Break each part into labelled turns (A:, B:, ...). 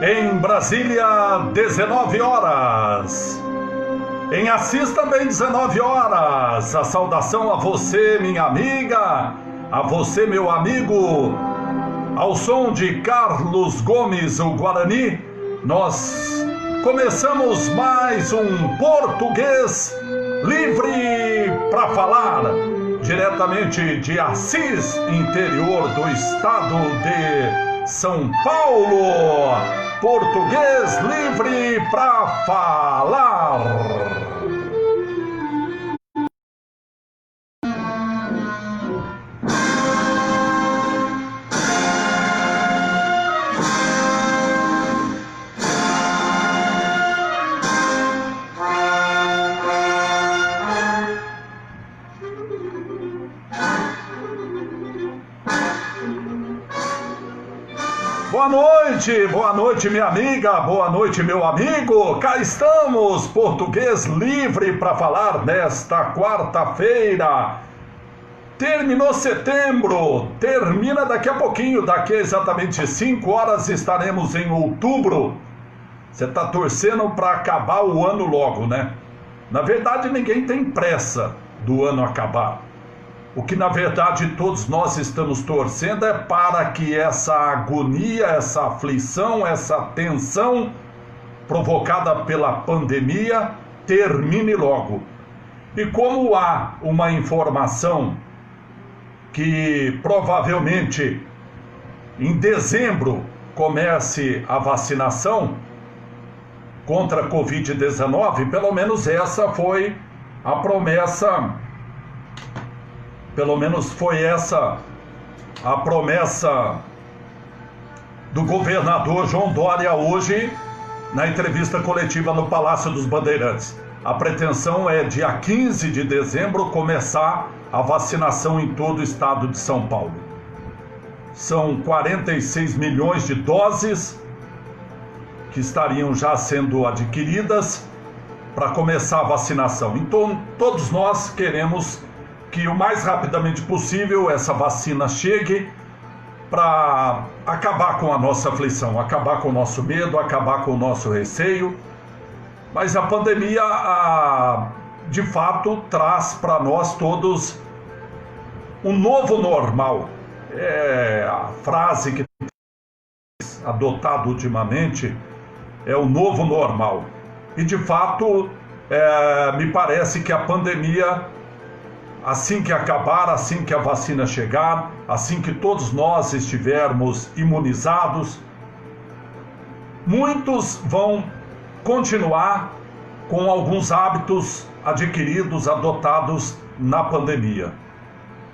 A: Em Brasília, 19 horas. Em Assis também 19 horas. A saudação a você, minha amiga, a você, meu amigo. Ao som de Carlos Gomes, o Guarani, nós começamos mais um Português Livre para falar, diretamente de Assis, interior do estado de São Paulo. Português Livre para falar. Boa noite, minha amiga, boa noite, meu amigo. Cá estamos, Português Livre para falar nesta quarta-feira. Terminou setembro, termina daqui a pouquinho, daqui a exatamente 5 horas estaremos em outubro. Você tá torcendo para acabar o ano logo, né? Na verdade, ninguém tem pressa do ano acabar. O que na verdade todos nós estamos torcendo é para que essa agonia, essa aflição, essa tensão provocada pela pandemia termine logo. E como há uma informação que provavelmente em dezembro comece a vacinação contra a Covid-19, pelo menos essa foi a promessa. Pelo menos foi essa a promessa do governador João Dória hoje na entrevista coletiva no Palácio dos Bandeirantes. A pretensão é dia 15 de dezembro começar a vacinação em todo o estado de São Paulo. São 46 milhões de doses que estariam já sendo adquiridas para começar a vacinação. Então todos nós queremos que o mais rapidamente possível essa vacina chegue para acabar com a nossa aflição, acabar com o nosso medo, acabar com o nosso receio. Mas a pandemia, de fato, traz para nós todos um novo normal. É a frase que adotado ultimamente é o novo normal. E, de fato, me parece que a pandemia, assim que acabar, assim que a vacina chegar, assim que todos nós estivermos imunizados, muitos vão continuar com alguns hábitos adquiridos, adotados na pandemia,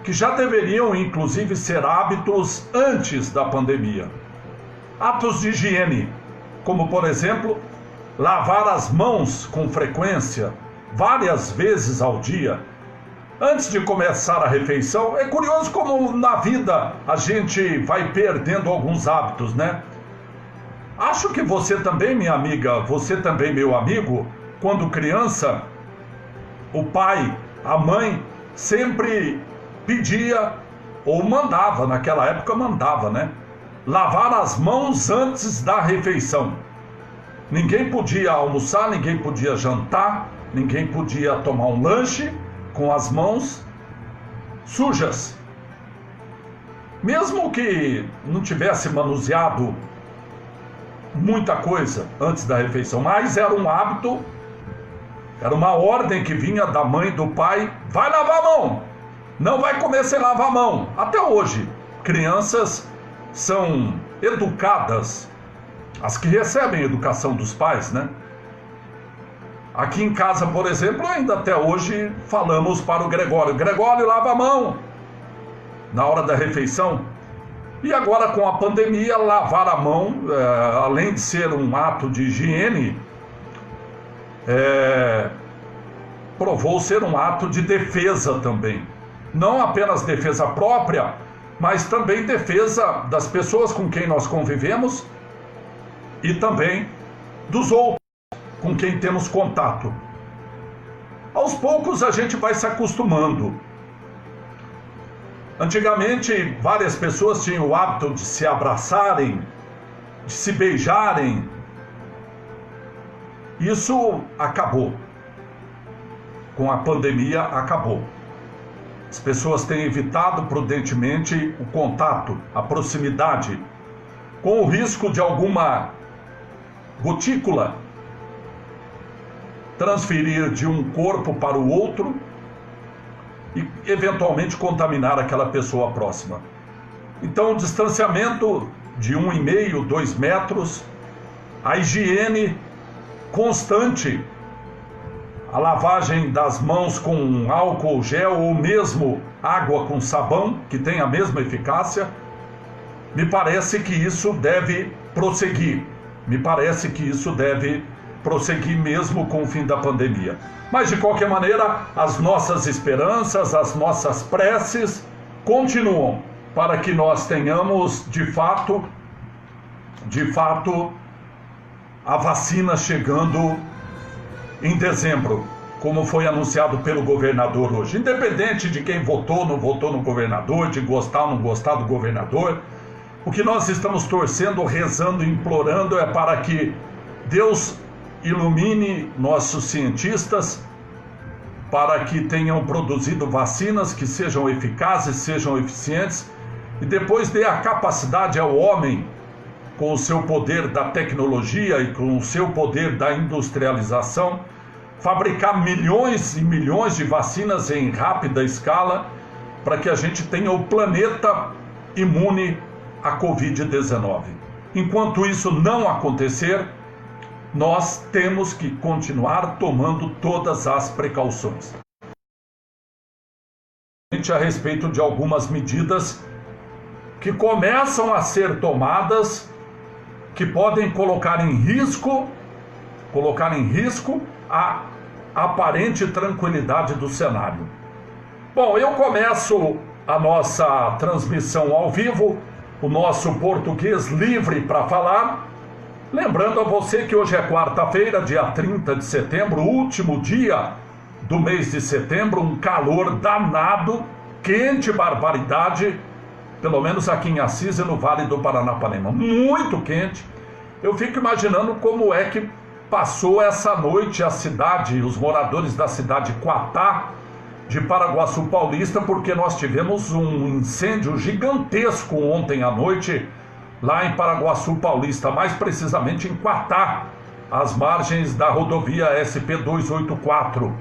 A: que já deveriam inclusive ser hábitos antes da pandemia. Atos de higiene, como por exemplo, lavar as mãos com frequência, várias vezes ao dia, antes de começar a refeição. É curioso como na vida a gente vai perdendo alguns hábitos, né? Acho que você também, minha amiga, você também, meu amigo, quando criança, o pai, a mãe, sempre pedia, ou mandava, naquela época mandava, né? Lavar as mãos antes da refeição. Ninguém podia almoçar, ninguém podia jantar, ninguém podia tomar um lanche com as mãos sujas. Mesmo que não tivesse manuseado muita coisa antes da refeição, mas era um hábito, era uma ordem que vinha da mãe, do pai: vai lavar a mão, não vai comer sem lavar a mão. Até hoje, crianças são educadas, as que recebem educação dos pais, né? Aqui em casa, por exemplo, ainda até hoje falamos para o Gregório: Gregório, lava a mão na hora da refeição. E agora com a pandemia, lavar a mão, além de ser um ato de higiene, provou ser um ato de defesa também. Não apenas defesa própria, mas também defesa das pessoas com quem nós convivemos e também dos outros com quem temos contato. Aos poucos a gente vai se acostumando. Antigamente, várias pessoas tinham o hábito de se abraçarem de se beijarem. Isso acabou. Com a pandemia, acabou. As pessoas têm evitado prudentemente o contato, a proximidade, com o risco de alguma gotícula transferir de um corpo para o outro e eventualmente contaminar aquela pessoa próxima. Então, o distanciamento de 1,5, 2 metros, a higiene constante, a lavagem das mãos com álcool gel ou mesmo água com sabão, que tem a mesma eficácia, me parece que isso deve prosseguir. Me parece que isso deve prosseguir mesmo com o fim da pandemia. Mas, de qualquer maneira, as nossas esperanças, as nossas preces continuam para que nós tenhamos, de fato, a vacina chegando em dezembro, como foi anunciado pelo governador hoje. Independente de quem votou, não votou no governador, de gostar ou não gostar do governador, o que nós estamos torcendo, rezando, implorando é para que Deus ilumine nossos cientistas para que tenham produzido vacinas que sejam eficazes, sejam eficientes e depois dê a capacidade ao homem, com o seu poder da tecnologia e com o seu poder da industrialização, fabricar milhões e milhões de vacinas em rápida escala para que a gente tenha o planeta imune à Covid-19. Enquanto isso não acontecer, nós temos que continuar tomando todas as precauções. A respeito de algumas medidas que começam a ser tomadas, que podem colocar em risco a aparente tranquilidade do cenário. Bom, eu começo a nossa transmissão ao vivo, o nosso Português Livre para Falar, lembrando a você que hoje é quarta-feira, dia 30 de setembro, último dia do mês de setembro, um calor danado, quente, barbaridade, pelo menos aqui em Assis e no Vale do Paranapanema, muito quente. Eu fico imaginando como é que passou essa noite a cidade, os moradores da cidade de Quatá, de Paraguaçu Paulista, porque nós tivemos um incêndio gigantesco ontem à noite, lá em Paraguaçu Paulista, mais precisamente em Quatá, às margens da rodovia SP-284.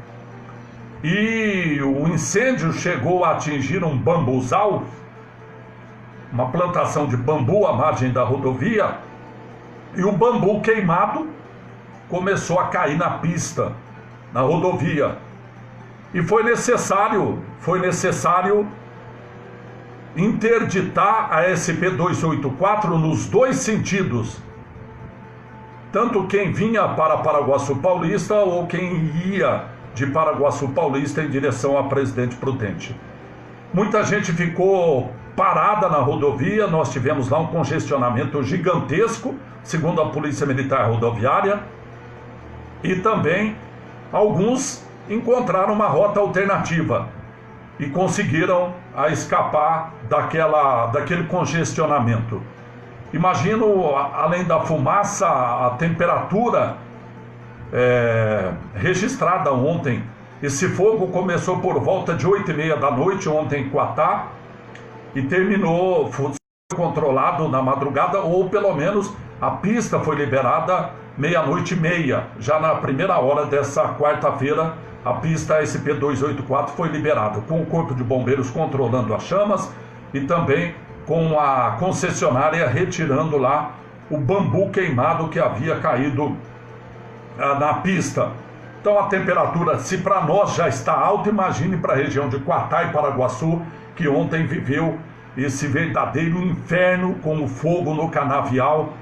A: E o incêndio chegou a atingir um bambuzal, uma plantação de bambu à margem da rodovia, e o bambu queimado começou a cair na pista, na rodovia. E foi necessário interditar a SP-284 nos dois sentidos. Tanto quem vinha para Paraguaçu Paulista ou quem ia de Paraguaçu Paulista em direção a Presidente Prudente. Muita gente ficou parada na rodovia, nós tivemos lá um congestionamento gigantesco, segundo a Polícia Militar Rodoviária, e também alguns encontraram uma rota alternativa e conseguiram escapar daquele congestionamento. Imagino, além da fumaça, a temperatura registrada ontem. Esse fogo começou por volta de 8h30 da noite ontem em Quatá e terminou, foi controlado na madrugada, ou pelo menos a pista foi liberada 00:30, já na primeira hora dessa quarta-feira. A pista SP-284 foi liberada, com o Corpo de Bombeiros controlando as chamas e também com a concessionária retirando lá o bambu queimado que havia caído na pista. Então a temperatura, se para nós já está alta, imagine para a região de Quatá e Paraguaçu, que ontem viveu esse verdadeiro inferno com o fogo no canavial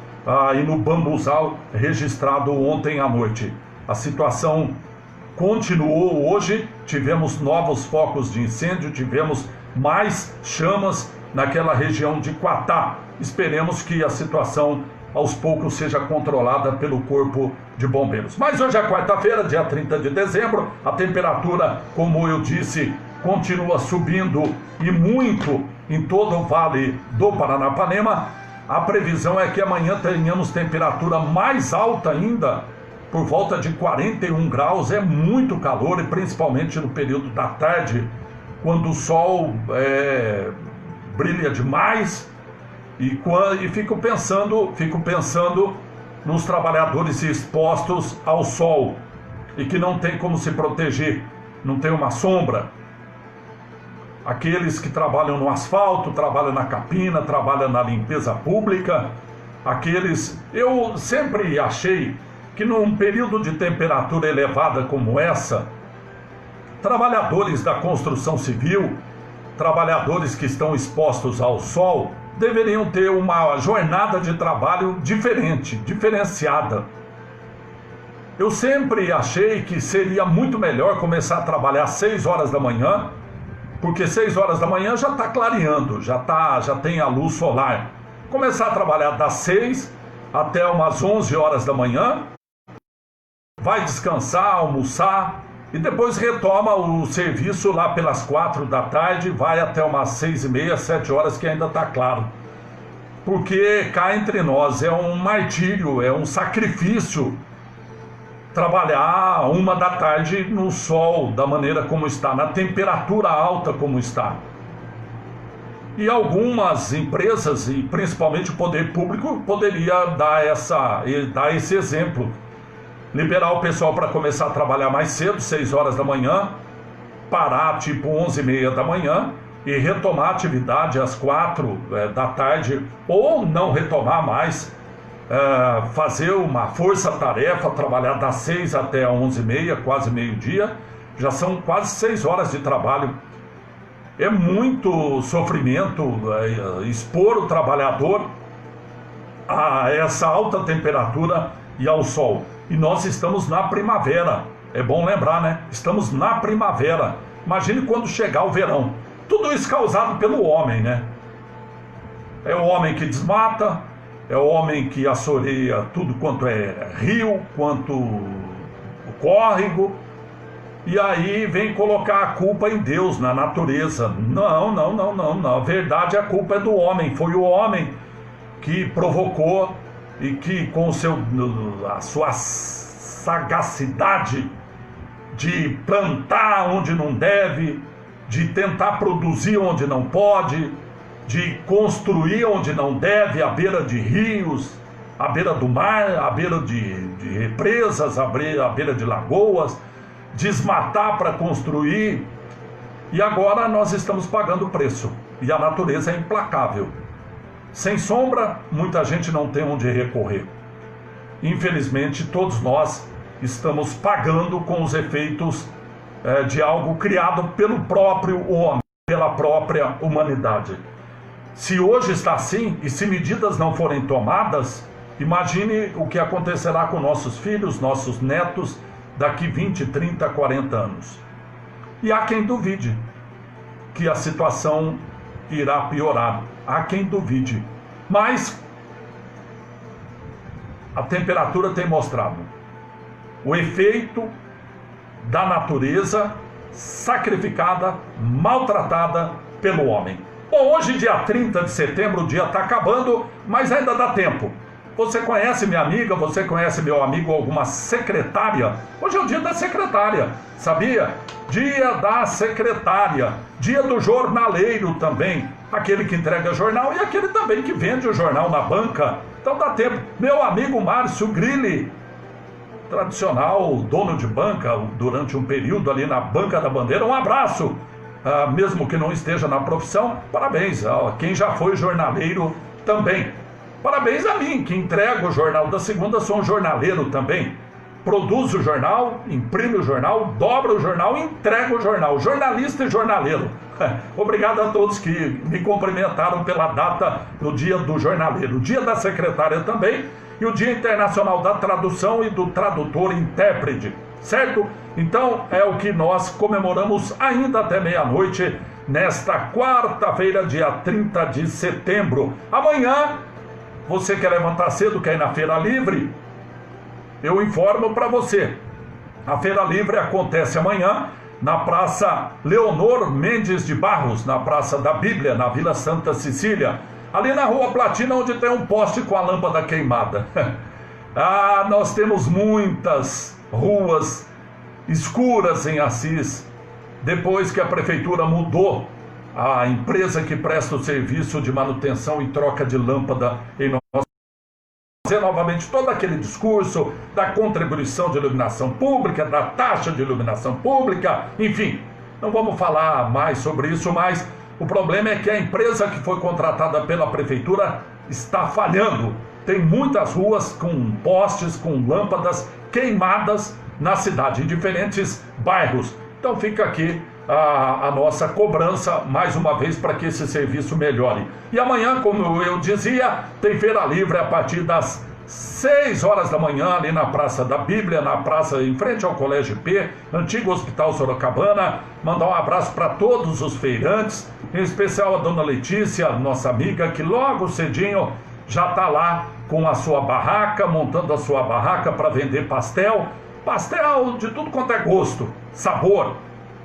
A: e no bambuzal registrado ontem à noite. A situação continuou hoje, tivemos novos focos de incêndio, tivemos mais chamas naquela região de Quatá. Esperemos que a situação aos poucos seja controlada pelo Corpo de Bombeiros. Mas hoje é quarta-feira, dia 30 de dezembro, a temperatura, como eu disse, continua subindo e muito em todo o Vale do Paranapanema. A previsão é que amanhã tenhamos temperatura mais alta ainda, por volta de 41 graus. É muito calor, e principalmente no período da tarde, quando o sol brilha demais. E fico pensando nos trabalhadores expostos ao sol e que não tem como se proteger, não tem uma sombra. Aqueles que trabalham no asfalto, trabalham na capina, trabalham na limpeza pública, eu sempre achei que num período de temperatura elevada como essa, trabalhadores da construção civil, trabalhadores que estão expostos ao sol, deveriam ter uma jornada de trabalho diferenciada. Eu sempre achei que seria muito melhor começar a trabalhar às 6 horas da manhã, porque 6 horas da manhã já está clareando, já tem a luz solar. Começar a trabalhar das 6 até umas 11 horas da manhã, vai descansar, almoçar, e depois retoma o serviço lá pelas 4 da tarde, vai até umas 6h30, 7 horas, que ainda está claro. Porque cá entre nós é um martírio, é um sacrifício trabalhar 1 da tarde no sol, da maneira como está, na temperatura alta como está. E algumas empresas, e principalmente o poder público, poderia dar esse exemplo. Liberar o pessoal para começar a trabalhar mais cedo, 6 horas da manhã, parar tipo 11h30 da manhã e retomar a atividade às 4 da tarde, ou não retomar mais, fazer uma força-tarefa, trabalhar das 6 até 11h30, quase meio-dia. Já são quase 6 horas de trabalho. É muito sofrimento expor o trabalhador a essa alta temperatura e ao sol. E nós estamos na primavera, é bom lembrar, né? Estamos na primavera. Imagine quando chegar o verão. Tudo isso causado pelo homem, né? É o homem que desmata, é o homem que assoreia tudo quanto é rio, quanto o córrego, e aí vem colocar a culpa em Deus, na natureza. Não. Na verdade, a culpa é do homem. Foi o homem que provocou e que, com a sua sagacidade de plantar onde não deve, de tentar produzir onde não pode, de construir onde não deve, à beira de rios, à beira do mar, à beira de represas, à beira de lagoas, desmatar para construir. E agora nós estamos pagando o preço, e a natureza é implacável. Sem sombra, muita gente não tem onde recorrer. Infelizmente, todos nós estamos pagando com os efeitos de algo criado pelo próprio homem, pela própria humanidade. Se hoje está assim, e se medidas não forem tomadas, imagine o que acontecerá com nossos filhos, nossos netos, daqui 20, 30, 40 anos. E há quem duvide que a situação irá piorar. Há quem duvide. Mas a temperatura tem mostrado o efeito da natureza sacrificada, maltratada pelo homem. Bom, hoje, dia 30 de setembro, o dia está acabando, mas ainda dá tempo. Você conhece minha amiga, você conhece meu amigo, alguma secretária? Hoje é o dia da secretária, sabia? Dia da secretária, dia do jornaleiro também, aquele que entrega jornal e aquele também que vende o jornal na banca. Então dá tempo. Meu amigo Márcio Grilli, tradicional dono de banca, durante um período ali na Banca da Bandeira, um abraço, mesmo que não esteja na profissão, parabéns a quem já foi jornaleiro também. Parabéns a mim, que entrego o Jornal da Segunda, sou um jornaleiro também. Produzo o jornal, imprime o jornal, dobra o jornal e entrego o jornal. Jornalista e jornaleiro. Obrigado a todos que me cumprimentaram pela data do Dia do Jornaleiro. O Dia da Secretária também e o Dia Internacional da Tradução e do Tradutor Intérprete. Certo? Então é o que nós comemoramos ainda até meia-noite, nesta quarta-feira, dia 30 de setembro. Amanhã, você quer levantar cedo, quer ir na Feira Livre? Eu informo para você. A Feira Livre acontece amanhã na Praça Leonor Mendes de Barros, na Praça da Bíblia, na Vila Santa Cecília. Ali na Rua Platina, onde tem um poste com a lâmpada queimada. Nós temos muitas ruas escuras em Assis, depois que a prefeitura mudou a empresa que presta o serviço de manutenção e troca de lâmpada em nosso. Fazer novamente todo aquele discurso da contribuição de iluminação pública, da taxa de iluminação pública, enfim, não vamos falar mais sobre isso, mas o problema é que a empresa que foi contratada pela prefeitura está falhando. Tem muitas ruas com postes, com lâmpadas queimadas na cidade, em diferentes bairros. Então fica aqui a nossa cobrança, mais uma vez, para que esse serviço melhore. E amanhã, como eu dizia, tem feira livre a partir das 6 horas da manhã, ali na Praça da Bíblia, na praça em frente ao Colégio P, antigo Hospital Sorocabana. Mandar um abraço para todos os feirantes, em especial a dona Letícia, nossa amiga, que logo cedinho já está lá com a sua barraca, montando a sua barraca para vender pastel de tudo quanto é gosto, sabor,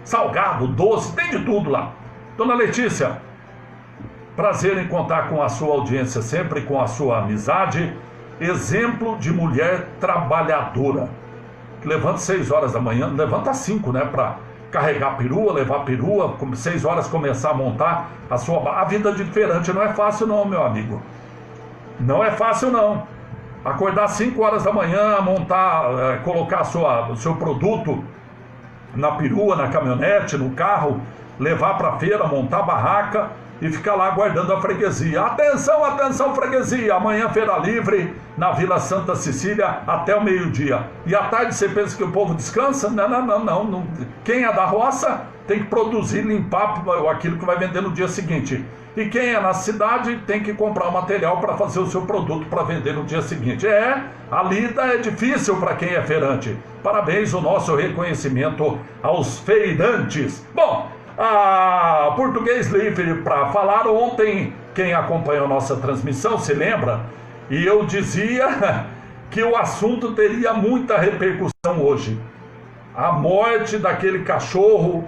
A: salgado, doce, tem de tudo lá. Dona Letícia, prazer em contar com a sua audiência sempre, com a sua amizade. Exemplo de mulher trabalhadora, que levanta 6 horas da manhã, levanta às 5, né, para carregar perua, levar perua, 6 horas começar a montar a vida de feirante. Não é fácil não, meu amigo, não é fácil não. Acordar às 5 horas da manhã, montar, colocar o seu produto na perua, na caminhonete, no carro, levar para a feira, montar a barraca e ficar lá aguardando a freguesia. Atenção, atenção, freguesia, amanhã feira livre na Vila Santa Cecília até o meio-dia. E à tarde você pensa que o povo descansa? Não. Quem é da roça tem que produzir, limpar aquilo que vai vender no dia seguinte. E quem é na cidade tem que comprar o material para fazer o seu produto para vender no dia seguinte. A lida é difícil para quem é feirante. Parabéns, o nosso reconhecimento aos feirantes. Bom, a Português Livre para falar ontem, quem acompanhou nossa transmissão se lembra, e eu dizia que o assunto teria muita repercussão hoje. A morte daquele cachorro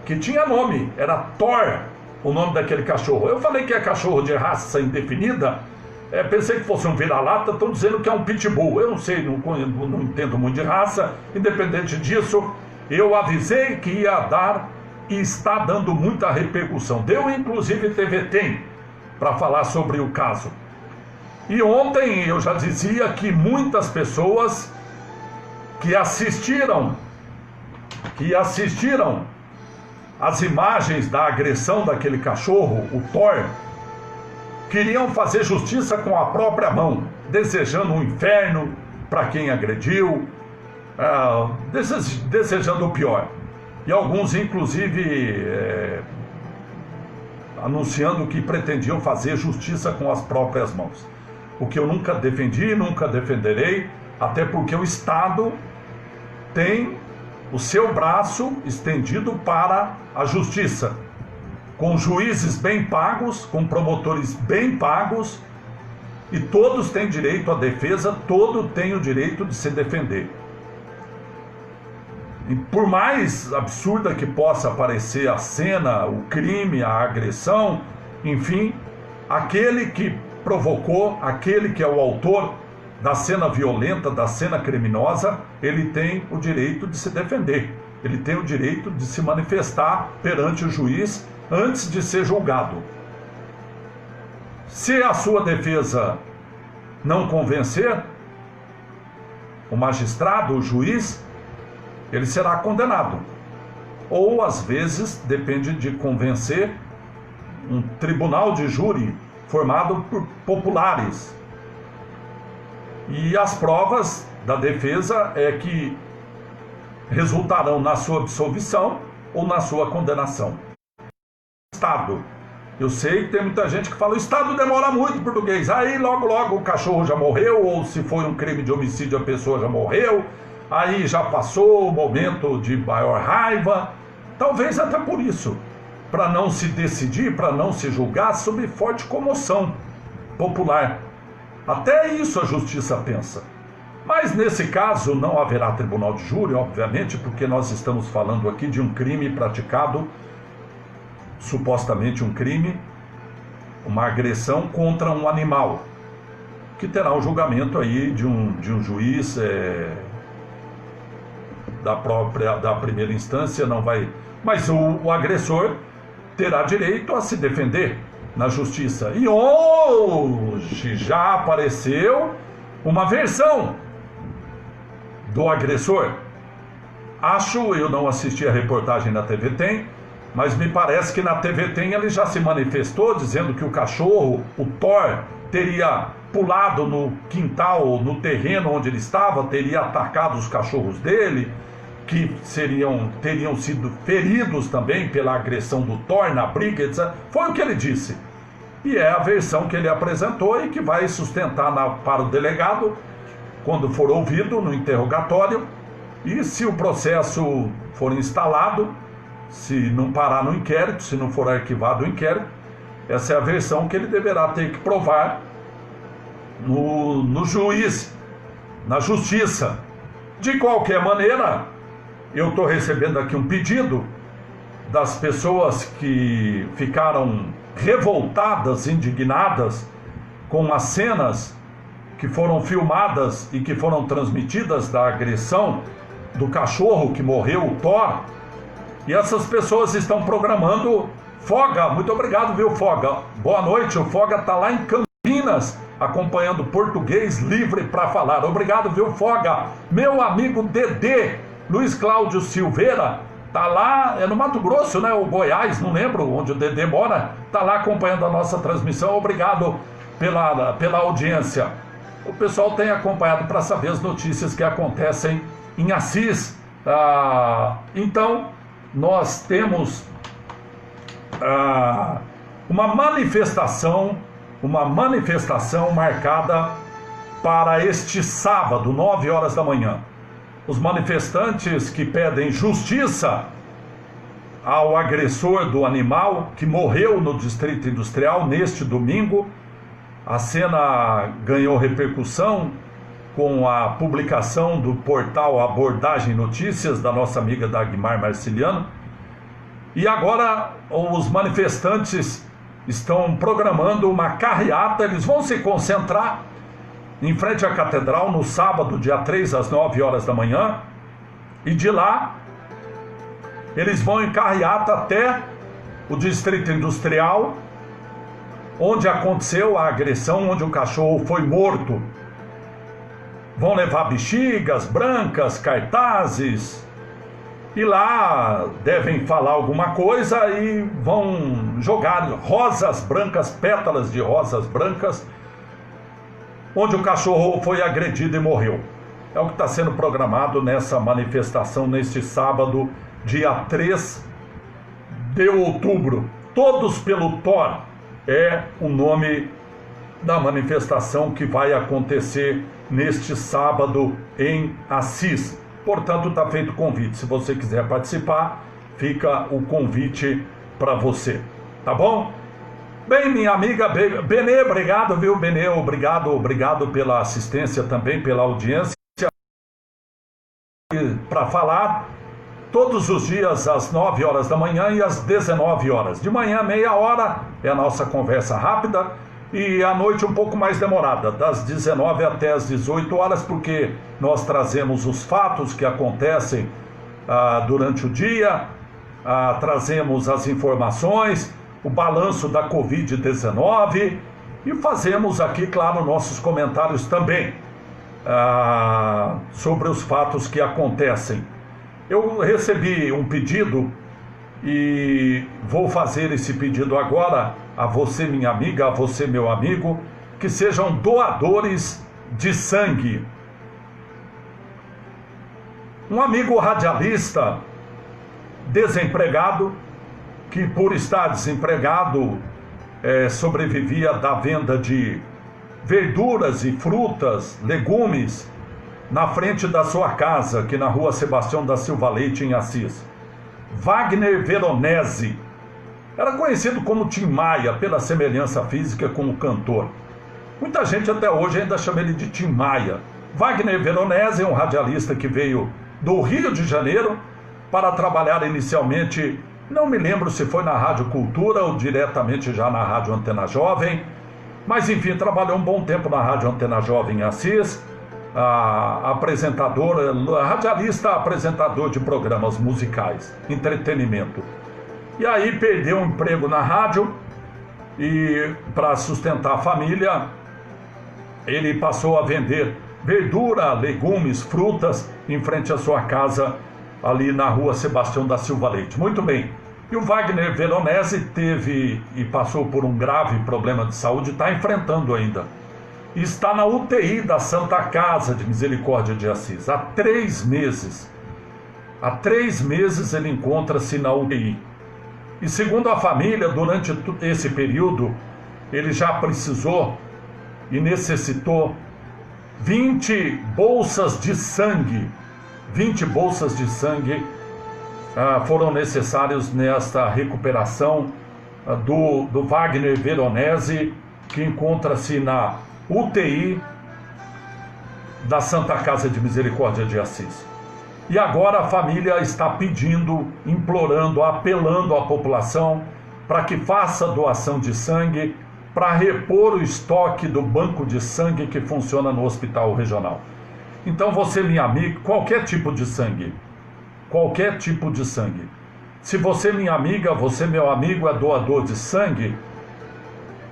A: que tinha nome, era Thor, o nome daquele cachorro. Eu falei que é cachorro de raça indefinida, pensei que fosse um vira-lata, estão dizendo que é um pitbull. Eu não sei, não entendo muito de raça. Independente disso, eu avisei que ia dar e está dando muita repercussão. Deu inclusive TVT para falar sobre o caso. E ontem eu já dizia que muitas pessoas que assistiram as imagens da agressão daquele cachorro, o Thor, queriam fazer justiça com a própria mão, desejando um inferno para quem agrediu, desejando o pior. E alguns, inclusive, anunciando que pretendiam fazer justiça com as próprias mãos. O que eu nunca defendi, nunca defenderei, até porque o Estado tem o seu braço estendido para a justiça, com juízes bem pagos, com promotores bem pagos, e todos têm direito à defesa, todos têm o direito de se defender. E por mais absurda que possa parecer a cena, o crime, a agressão, enfim, aquele que provocou, aquele que é o autor da cena violenta, da cena criminosa, ele tem o direito de se defender, ele tem o direito de se manifestar perante o juiz antes de ser julgado. Se a sua defesa não convencer o magistrado, o juiz, ele será condenado. Ou, às vezes, depende de convencer um tribunal de júri formado por populares. E as provas da defesa é que resultarão na sua absolvição ou na sua condenação. Estado. Eu sei que tem muita gente que fala, o Estado demora muito, português. Aí logo o cachorro já morreu, ou se foi um crime de homicídio a pessoa já morreu. Aí já passou o momento de maior raiva. Talvez até por isso, para não se decidir, para não se julgar sob forte comoção popular. Até isso a justiça pensa. Mas nesse caso não haverá tribunal de júri, obviamente, porque nós estamos falando aqui de um crime praticado, supostamente um crime, uma agressão contra um animal, que terá um julgamento aí de um juiz da primeira instância, não vai, mas o agressor terá direito a se defender na justiça. E hoje já apareceu uma versão do agressor. Eu não assisti a reportagem na TV Tem, mas me parece que na TV Tem ele já se manifestou dizendo que o cachorro, o Thor, teria pulado no quintal, no terreno onde ele estava, teria atacado os cachorros dele, que teriam sido feridos também pela agressão do Thor na briga, etc. Foi o que ele disse. E é a versão que ele apresentou e que vai sustentar para o delegado, quando for ouvido no interrogatório. E se o processo for instalado, se não parar no inquérito, se não for arquivado o inquérito, essa é a versão que ele deverá ter que provar no juiz, na justiça. De qualquer maneira, eu estou recebendo aqui um pedido das pessoas que ficaram revoltadas, indignadas com as cenas que foram filmadas e que foram transmitidas da agressão do cachorro que morreu, o Thor. E essas pessoas estão programando. Foga, muito obrigado, viu, Foga? Boa noite, o Foga está lá em Campinas, acompanhando Português Livre para Falar. Obrigado, viu, Foga? Meu amigo Dedê, Luiz Cláudio Silveira, tá lá, é no Mato Grosso, né, ou Goiás, não lembro onde o Dedê mora, tá lá acompanhando a nossa transmissão. Obrigado pela audiência. O pessoal tem acompanhado para saber as notícias que acontecem em Assis. Então, nós temos uma manifestação marcada para este sábado, 9 horas da manhã. Os manifestantes que pedem justiça ao agressor do animal que morreu no Distrito Industrial neste domingo. A cena ganhou repercussão com a publicação do portal Abordagem Notícias, da nossa amiga Dagmar Marciliano. E agora os manifestantes estão programando uma carreata. Eles vão se concentrar em frente à Catedral no sábado, dia 3, às 9 horas da manhã. E de lá, eles vão em carreata até o Distrito Industrial, onde aconteceu a agressão, onde o cachorro foi morto. Vão levar bexigas brancas, cartazes, e lá devem falar alguma coisa e vão jogar rosas brancas, pétalas de rosas brancas, onde o cachorro foi agredido e morreu. É o que está sendo programado nessa manifestação neste sábado, dia 3 de outubro. Todos pelo Thor é o nome da manifestação que vai acontecer neste sábado em Assis. Portanto, está feito o convite. Se você quiser participar, fica o convite para você. Tá bom? Bem, minha amiga Benê, obrigado, viu, Benê? Obrigado pela assistência também, pela audiência. Para falar todos os dias às 9 horas da manhã e às 19 horas. De manhã, meia hora, é a nossa conversa rápida. E à noite um pouco mais demorada, das 19 até as 18 horas, porque nós trazemos os fatos que acontecem durante o dia, trazemos as informações, o balanço da Covid-19 e fazemos aqui, claro, nossos comentários também sobre os fatos que acontecem. Eu recebi um pedido e vou fazer esse pedido agora a você, minha amiga, a você, meu amigo, que sejam doadores de sangue. Um amigo radialista desempregado, que por estar desempregado sobrevivia da venda de verduras e frutas, legumes, na frente da sua casa, aqui na rua Sebastião da Silva Leite, em Assis. Wagner Veronese, era conhecido como Tim Maia, pela semelhança física com o cantor. Muita gente até hoje ainda chama ele de Tim Maia. Wagner Veronese é um radialista que veio do Rio de Janeiro para trabalhar inicialmente Não me lembro se foi na Rádio Cultura ou diretamente já na Rádio Antena Jovem, mas enfim, trabalhou um bom tempo na Rádio Antena Jovem em Assis, apresentador, radialista, apresentador de programas musicais, entretenimento. E aí perdeu o emprego na rádio e para sustentar a família, ele passou a vender verdura, legumes, frutas em frente à sua casa, ali na rua Sebastião da Silva Leite. Muito bem. E o Wagner Veronese teve e passou por um grave problema de saúde, está enfrentando ainda. E está na UTI da Santa Casa de Misericórdia de Assis. Há 3 meses. Há 3 meses ele encontra-se na UTI. E segundo a família, durante esse período, ele já precisou e necessitou 20 bolsas de sangue. 20 bolsas de sangue foram necessárias nesta recuperação do Wagner Veronese, que encontra-se na UTI da Santa Casa de Misericórdia de Assis. E agora a família está pedindo, implorando, apelando à população para que faça doação de sangue para repor o estoque do banco de sangue que funciona no hospital regional. Então você, minha amiga, qualquer tipo de sangue, se você, minha amiga, você, meu amigo, é doador de sangue,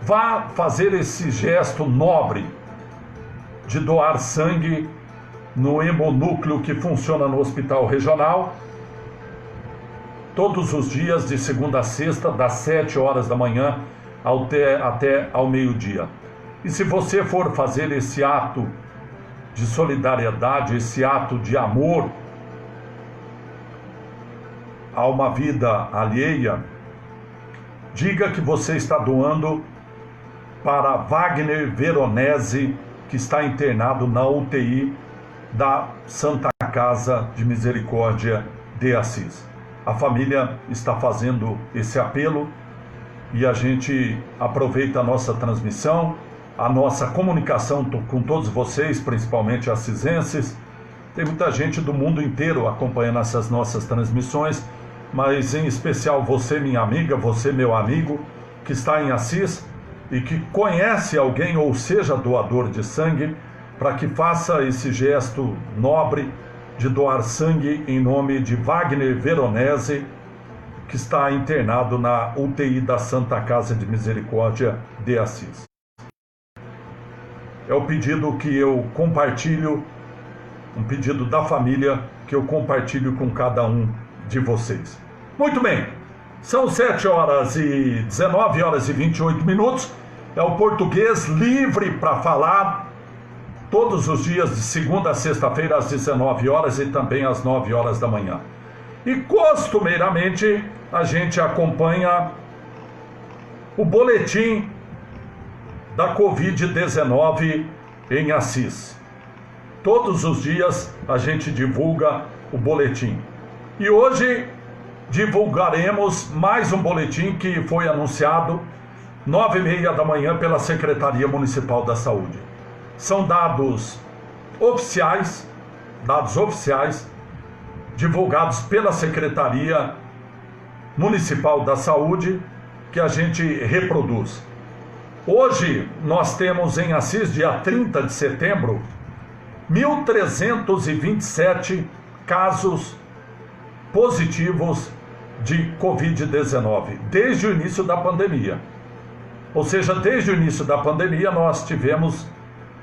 A: vá fazer esse gesto nobre de doar sangue no hemonúcleo que funciona no hospital regional, todos os dias, de segunda a sexta, das 7 horas da manhã até ao meio-dia. E se você for fazer esse ato de solidariedade, esse ato de amor a uma vida alheia, diga que você está doando para Wagner Veronese, que está internado na UTI da Santa Casa de Misericórdia de Assis. A família está fazendo esse apelo e a gente aproveita a nossa transmissão, a nossa comunicação com todos vocês, principalmente assisenses. Tem muita gente do mundo inteiro acompanhando essas nossas transmissões, mas em especial você, minha amiga, você, meu amigo, que está em Assis e que conhece alguém ou seja doador de sangue, para que faça esse gesto nobre de doar sangue em nome de Wagner Veronese, que está internado na UTI da Santa Casa de Misericórdia de Assis. É o pedido que eu compartilho, um pedido da família que eu compartilho com cada um de vocês. Muito bem, são 7 horas e 19 horas e 28 minutos, é o Português Livre para Falar, todos os dias de segunda a sexta-feira às 19 horas e também às 9 horas da manhã. E costumeiramente a gente acompanha o boletim da Covid-19 em Assis. Todos os dias a gente divulga o boletim. E hoje divulgaremos mais um boletim que foi anunciado 9h30 da manhã pela Secretaria Municipal da Saúde. São dados oficiais, divulgados pela Secretaria Municipal da Saúde, que a gente reproduz. Hoje nós temos em Assis, dia 30 de setembro, 1.327 casos positivos de Covid-19, desde o início da pandemia. Ou seja, desde o início da pandemia nós tivemos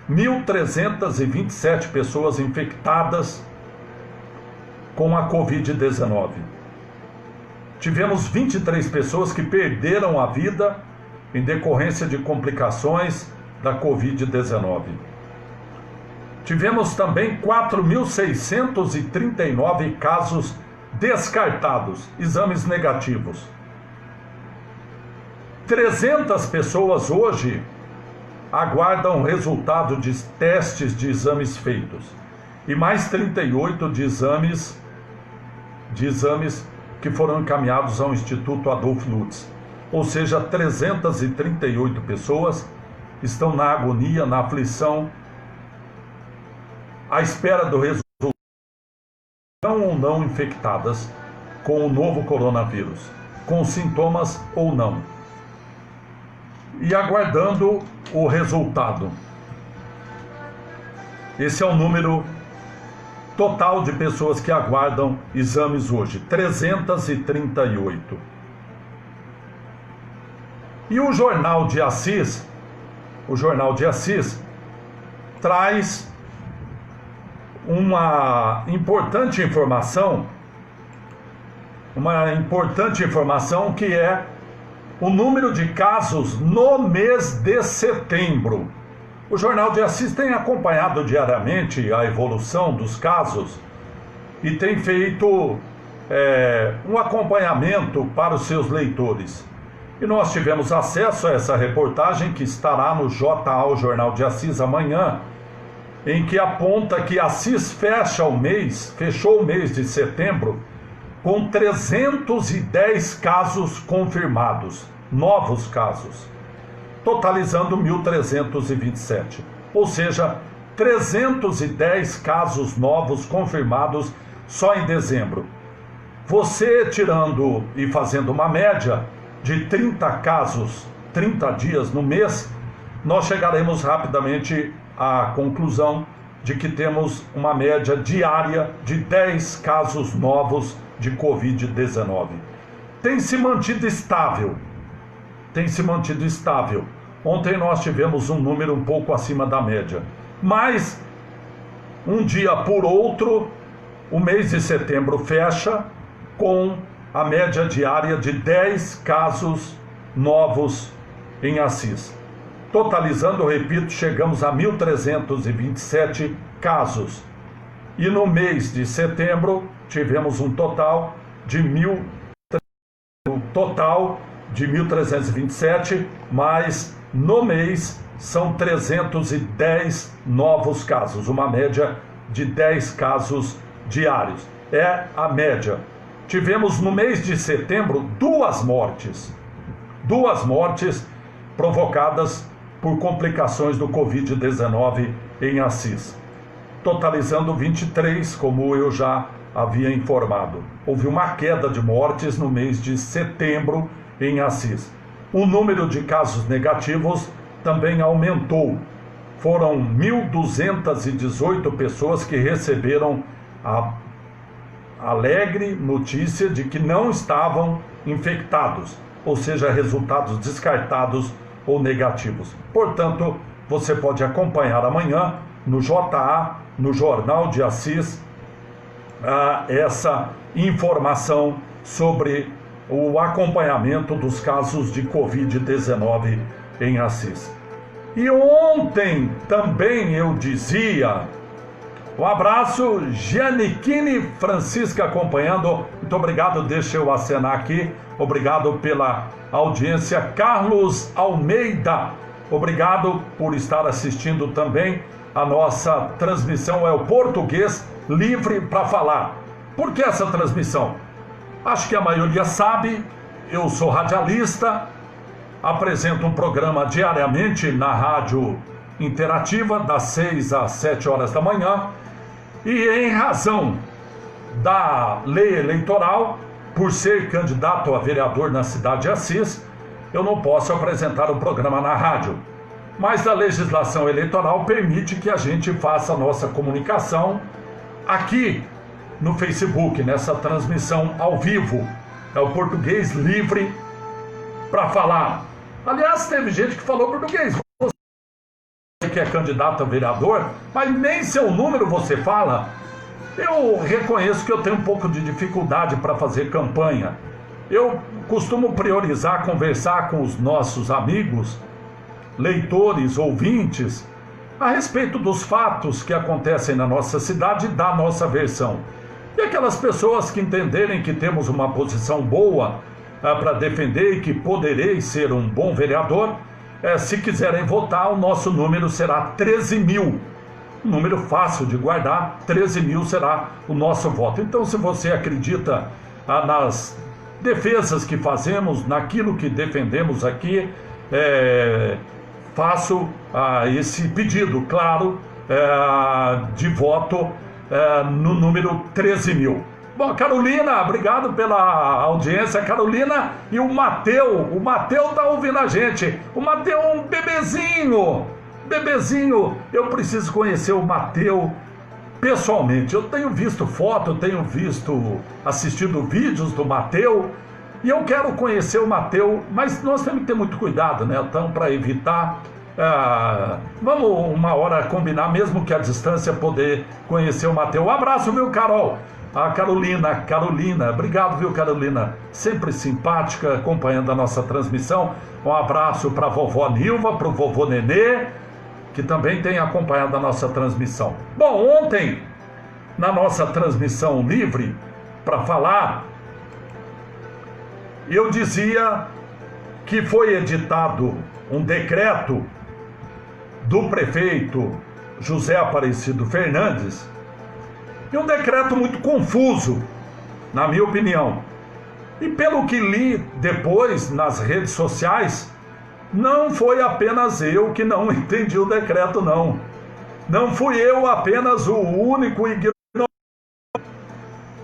A: 1.327 pessoas infectadas com a Covid-19. Tivemos 23 pessoas que perderam a vida em decorrência de complicações da Covid-19. Tivemos também 4.639 casos descartados, exames negativos. 300 pessoas hoje aguardam o resultado de testes de exames feitos. E mais 38 de exames que foram encaminhados ao Instituto Adolfo Lutz. Ou seja, 338 pessoas estão na agonia, na aflição, à espera do resultado, ou não infectadas com o novo coronavírus. com sintomas ou não. E aguardando o resultado. Esse é o número total de pessoas que aguardam exames hoje, 338. E o Jornal de Assis traz uma importante informação que é o número de casos no mês de setembro. O Jornal de Assis tem acompanhado diariamente a evolução dos casos e tem feito um acompanhamento para os seus leitores. E nós tivemos acesso a essa reportagem que estará no JA, o Jornal de Assis, amanhã, em que aponta que Assis fechou o mês de setembro com 310 casos confirmados, novos casos, totalizando 1.327. Ou seja, 310 casos novos confirmados só em dezembro. Você tirando e fazendo uma média de 30 casos, 30 dias no mês, nós chegaremos rapidamente à conclusão de que temos uma média diária de 10 casos novos de Covid-19. Tem se mantido estável. Ontem nós tivemos um número um pouco acima da média. Mas, um dia por outro, o mês de setembro fecha com a média diária de 10 casos novos em Assis. Totalizando, repito, chegamos a 1.327 casos. E no mês de setembro tivemos um total de 1.327, mas no mês são 310 novos casos, uma média de 10 casos diários. É a média. Tivemos no mês de setembro duas mortes provocadas por complicações do Covid-19 em Assis, totalizando 23, como eu já havia informado. Houve uma queda de mortes no mês de setembro em Assis. O número de casos negativos também aumentou. Foram 1.218 pessoas que receberam a alegre notícia de que não estavam infectados, ou seja, resultados descartados ou negativos. Portanto, você pode acompanhar amanhã no JA, no Jornal de Assis, essa informação sobre o acompanhamento dos casos de Covid-19 em Assis. E ontem também eu dizia, um abraço, Giannichini Francisca acompanhando, muito obrigado, deixa eu acenar aqui, obrigado pela audiência. Carlos Almeida, obrigado por estar assistindo também a nossa transmissão, é o Português Livre para Falar. Por que essa transmissão? Acho que a maioria sabe, eu sou radialista, apresento um programa diariamente na Rádio Interativa, das 6 às 7 horas da manhã, e em razão da lei eleitoral, por ser candidato a vereador na cidade de Assis, eu não posso apresentar o programa na rádio. Mas a legislação eleitoral permite que a gente faça a nossa comunicação aqui no Facebook, nessa transmissão ao vivo. É o Português Livre para Falar. Aliás, teve gente que falou português. Você que é candidato a vereador, mas nem seu número você fala. Eu reconheço que eu tenho um pouco de dificuldade para fazer campanha. Eu costumo priorizar conversar com os nossos amigos, leitores, ouvintes, a respeito dos fatos que acontecem na nossa cidade e da nossa versão. E aquelas pessoas que entenderem que temos uma posição boa para defender e que poderei ser um bom vereador, se quiserem votar, o nosso número será 13.000. Um número fácil de guardar, 13.000 será o nosso voto. Então, se você acredita nas defesas que fazemos, naquilo que defendemos aqui, faço esse pedido, claro, de voto no número 13.000. Bom, Carolina, obrigado pela audiência, Carolina. E o Mateu tá ouvindo a gente. O Mateu é um bebezinho. Eu preciso conhecer o Mateu pessoalmente. Eu tenho visto foto, assistido vídeos do Mateu, e eu quero conhecer o Mateu, mas nós temos que ter muito cuidado, né? Então, para evitar, vamos uma hora combinar, mesmo que a distância, poder conhecer o Mateu. Um abraço, viu, Carol? A Carolina, obrigado, viu, Carolina? Sempre simpática, acompanhando a nossa transmissão. Um abraço para a vovó Nilva, para o vovô Nenê, que também tem acompanhado a nossa transmissão. Bom, ontem, na nossa transmissão livre, para falar, eu dizia que foi editado um decreto do prefeito José Aparecido Fernandes, e um decreto muito confuso, na minha opinião. E pelo que li depois nas redes sociais, não foi apenas eu que não entendi o decreto, não. Não fui eu apenas o único ignorante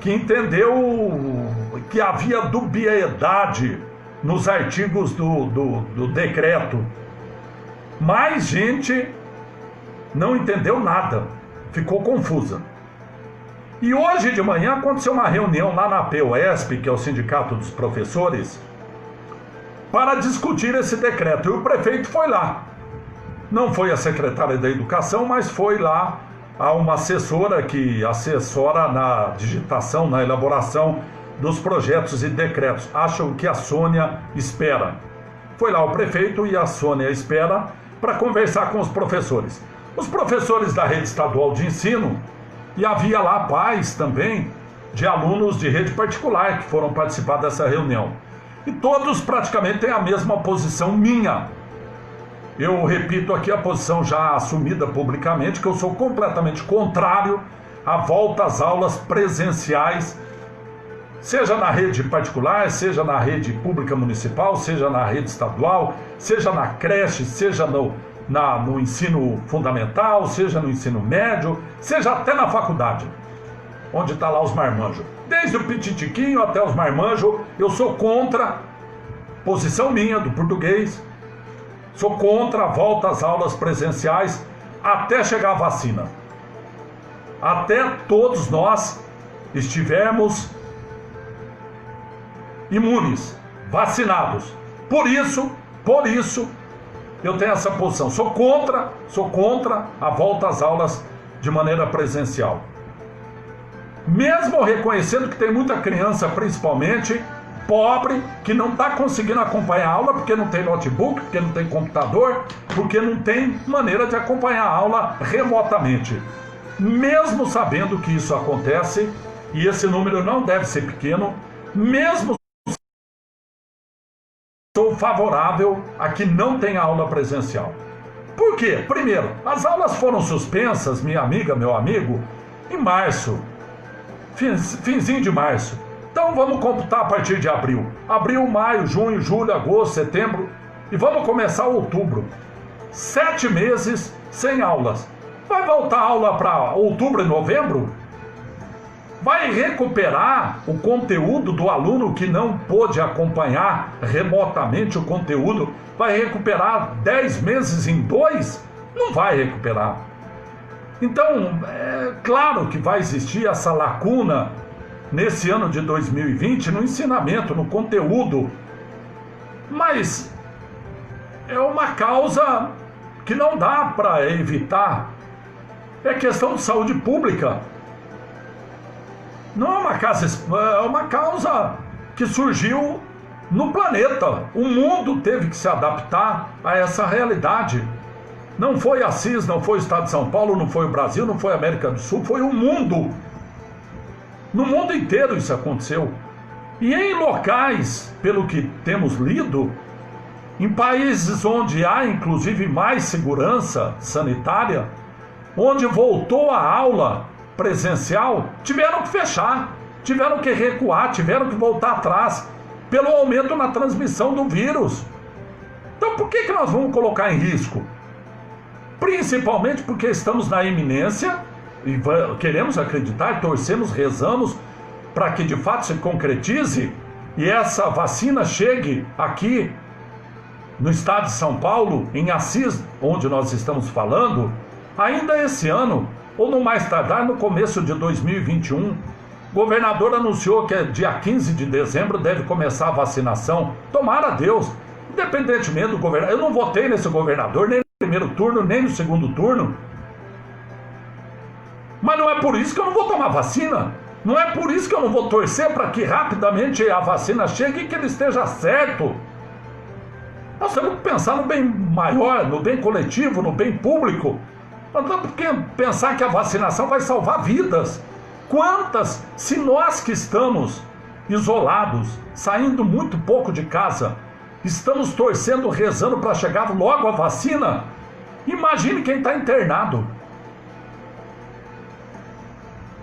A: que entendeu que havia dubiedade nos artigos do decreto. Mais gente não entendeu nada, ficou confusa. E hoje de manhã aconteceu uma reunião lá na POSP, que é o Sindicato dos Professores, para discutir esse decreto. E o prefeito foi lá. Não foi a secretária da Educação, mas foi lá a uma assessora que assessora na digitação, na elaboração dos projetos e decretos. Acho que a Sônia Espera. Foi lá o prefeito e a Sônia Espera para conversar com os professores. Os professores da rede estadual de ensino, e havia lá pais também de alunos de rede particular que foram participar dessa reunião. E todos praticamente têm a mesma posição minha. Eu repito aqui a posição já assumida publicamente, que eu sou completamente contrário à volta às aulas presenciais, seja na rede particular, seja na rede pública municipal, seja na rede estadual, seja na creche, seja no ensino fundamental, seja no ensino médio, seja até na faculdade, onde está lá os marmanjos. Desde o pititiquinho até os marmanjos, eu sou contra, posição minha do português, sou contra a volta às aulas presenciais até chegar a vacina. Até todos nós estivermos imunes, vacinados. Por isso, eu tenho essa posição. Sou contra a volta às aulas de maneira presencial. Mesmo reconhecendo que tem muita criança, principalmente pobre, que não está conseguindo acompanhar a aula porque não tem notebook, porque não tem computador, porque não tem maneira de acompanhar a aula remotamente. Mesmo sabendo que isso acontece, e esse número não deve ser pequeno, mesmo sou favorável a que não tenha aula presencial. Por quê? Primeiro, as aulas foram suspensas, minha amiga, meu amigo, em março, finzinho de março. Então vamos computar a partir de abril. Abril, maio, junho, julho, agosto, setembro, e vamos começar outubro. 7 meses sem aulas. Vai voltar a aula para outubro e novembro? Vai recuperar o conteúdo do aluno que não pôde acompanhar remotamente o conteúdo? Vai recuperar 10 meses em 2? Não vai recuperar. Então, é claro que vai existir essa lacuna nesse ano de 2020 no ensinamento, no conteúdo. Mas é uma causa que não dá para evitar. É questão de saúde pública. Não é uma causa que surgiu no planeta. O mundo teve que se adaptar a essa realidade. Não foi Assis, não foi o Estado de São Paulo, não foi o Brasil, não foi a América do Sul, foi o mundo. No mundo inteiro isso aconteceu. E em locais, pelo que temos lido, em países onde há inclusive mais segurança sanitária, onde voltou a aula presencial, tiveram que fechar, tiveram que recuar, tiveram que voltar atrás, pelo aumento na transmissão do vírus. Então por que nós vamos colocar em risco? Principalmente porque estamos na iminência, e queremos acreditar, torcemos, rezamos, para que de fato se concretize e essa vacina chegue aqui no estado de São Paulo, em Assis, onde nós estamos falando, ainda esse ano, ou no mais tardar no começo de 2021. O governador anunciou que dia 15 de dezembro deve começar a vacinação. Tomara a Deus, independentemente do governador. Eu não votei nesse governador, nem no primeiro turno, nem no segundo turno. Mas não é por isso que eu não vou tomar vacina. Não é por isso que eu não vou torcer para que rapidamente a vacina chegue e que ele esteja certo. Nós temos que pensar no bem maior, no bem coletivo, no bem público. Nós temos que pensar que a vacinação vai salvar vidas. Quantas, se nós que estamos isolados, saindo muito pouco de casa, estamos torcendo, rezando para chegar logo a vacina, imagine quem está internado.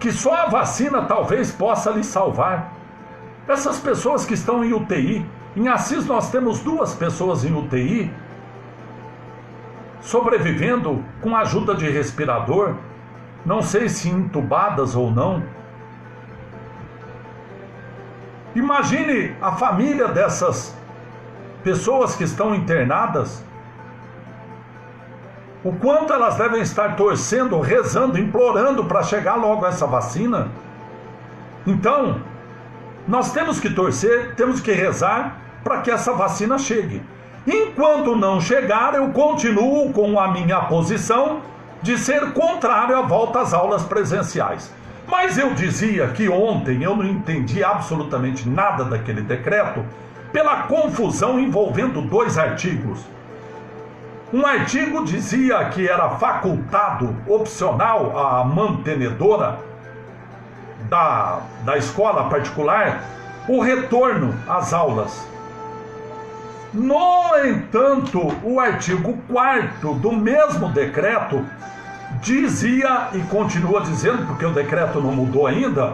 A: Que só a vacina talvez possa lhe salvar. Essas pessoas que estão em UTI, em Assis nós temos 2 pessoas em UTI, sobrevivendo com ajuda de respirador, não sei se entubadas ou não. Imagine a família dessas pessoas que estão internadas, o quanto elas devem estar torcendo, rezando, implorando para chegar logo essa vacina. Então, nós temos que torcer, temos que rezar para que essa vacina chegue. Enquanto não chegar, eu continuo com a minha posição de ser contrário à volta às aulas presenciais. Mas eu dizia que ontem eu não entendi absolutamente nada daquele decreto pela confusão envolvendo 2 artigos. Um artigo dizia que era facultado, opcional, à mantenedora da escola particular o retorno às aulas. No entanto, o artigo 4º do mesmo decreto dizia, e continua dizendo, porque o decreto não mudou ainda,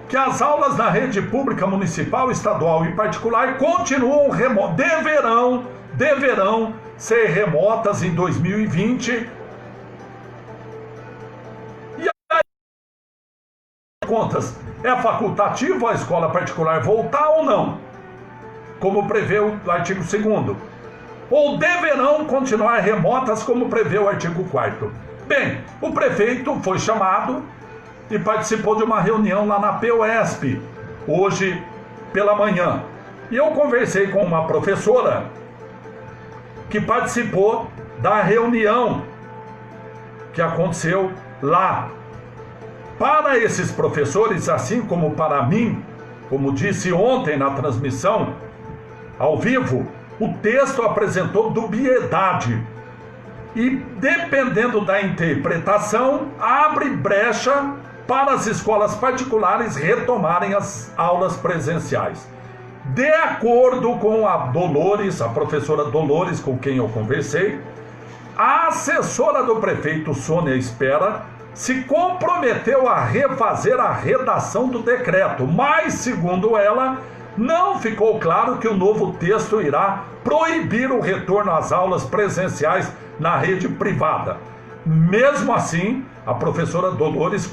A: que as aulas na rede pública municipal, estadual e particular continuam deverão ser remotas em 2020. E aí, contas, é facultativo a escola particular voltar ou não? Como prevê o artigo 2º, ou deverão continuar remotas, como prevê o artigo 4º. Bem, o prefeito foi chamado e participou de uma reunião lá na POSP, hoje pela manhã. E eu conversei com uma professora que participou da reunião que aconteceu lá. Para esses professores, assim como para mim, como disse ontem na transmissão ao vivo, o texto apresentou dubiedade e, dependendo da interpretação, abre brecha para as escolas particulares retomarem as aulas presenciais. De acordo com a Dolores, a professora Dolores, com quem eu conversei, a assessora do prefeito, Sônia Espera, se comprometeu a refazer a redação do decreto, mas, segundo ela, não ficou claro que o novo texto irá proibir o retorno às aulas presenciais na rede privada. Mesmo assim, a professora Dolores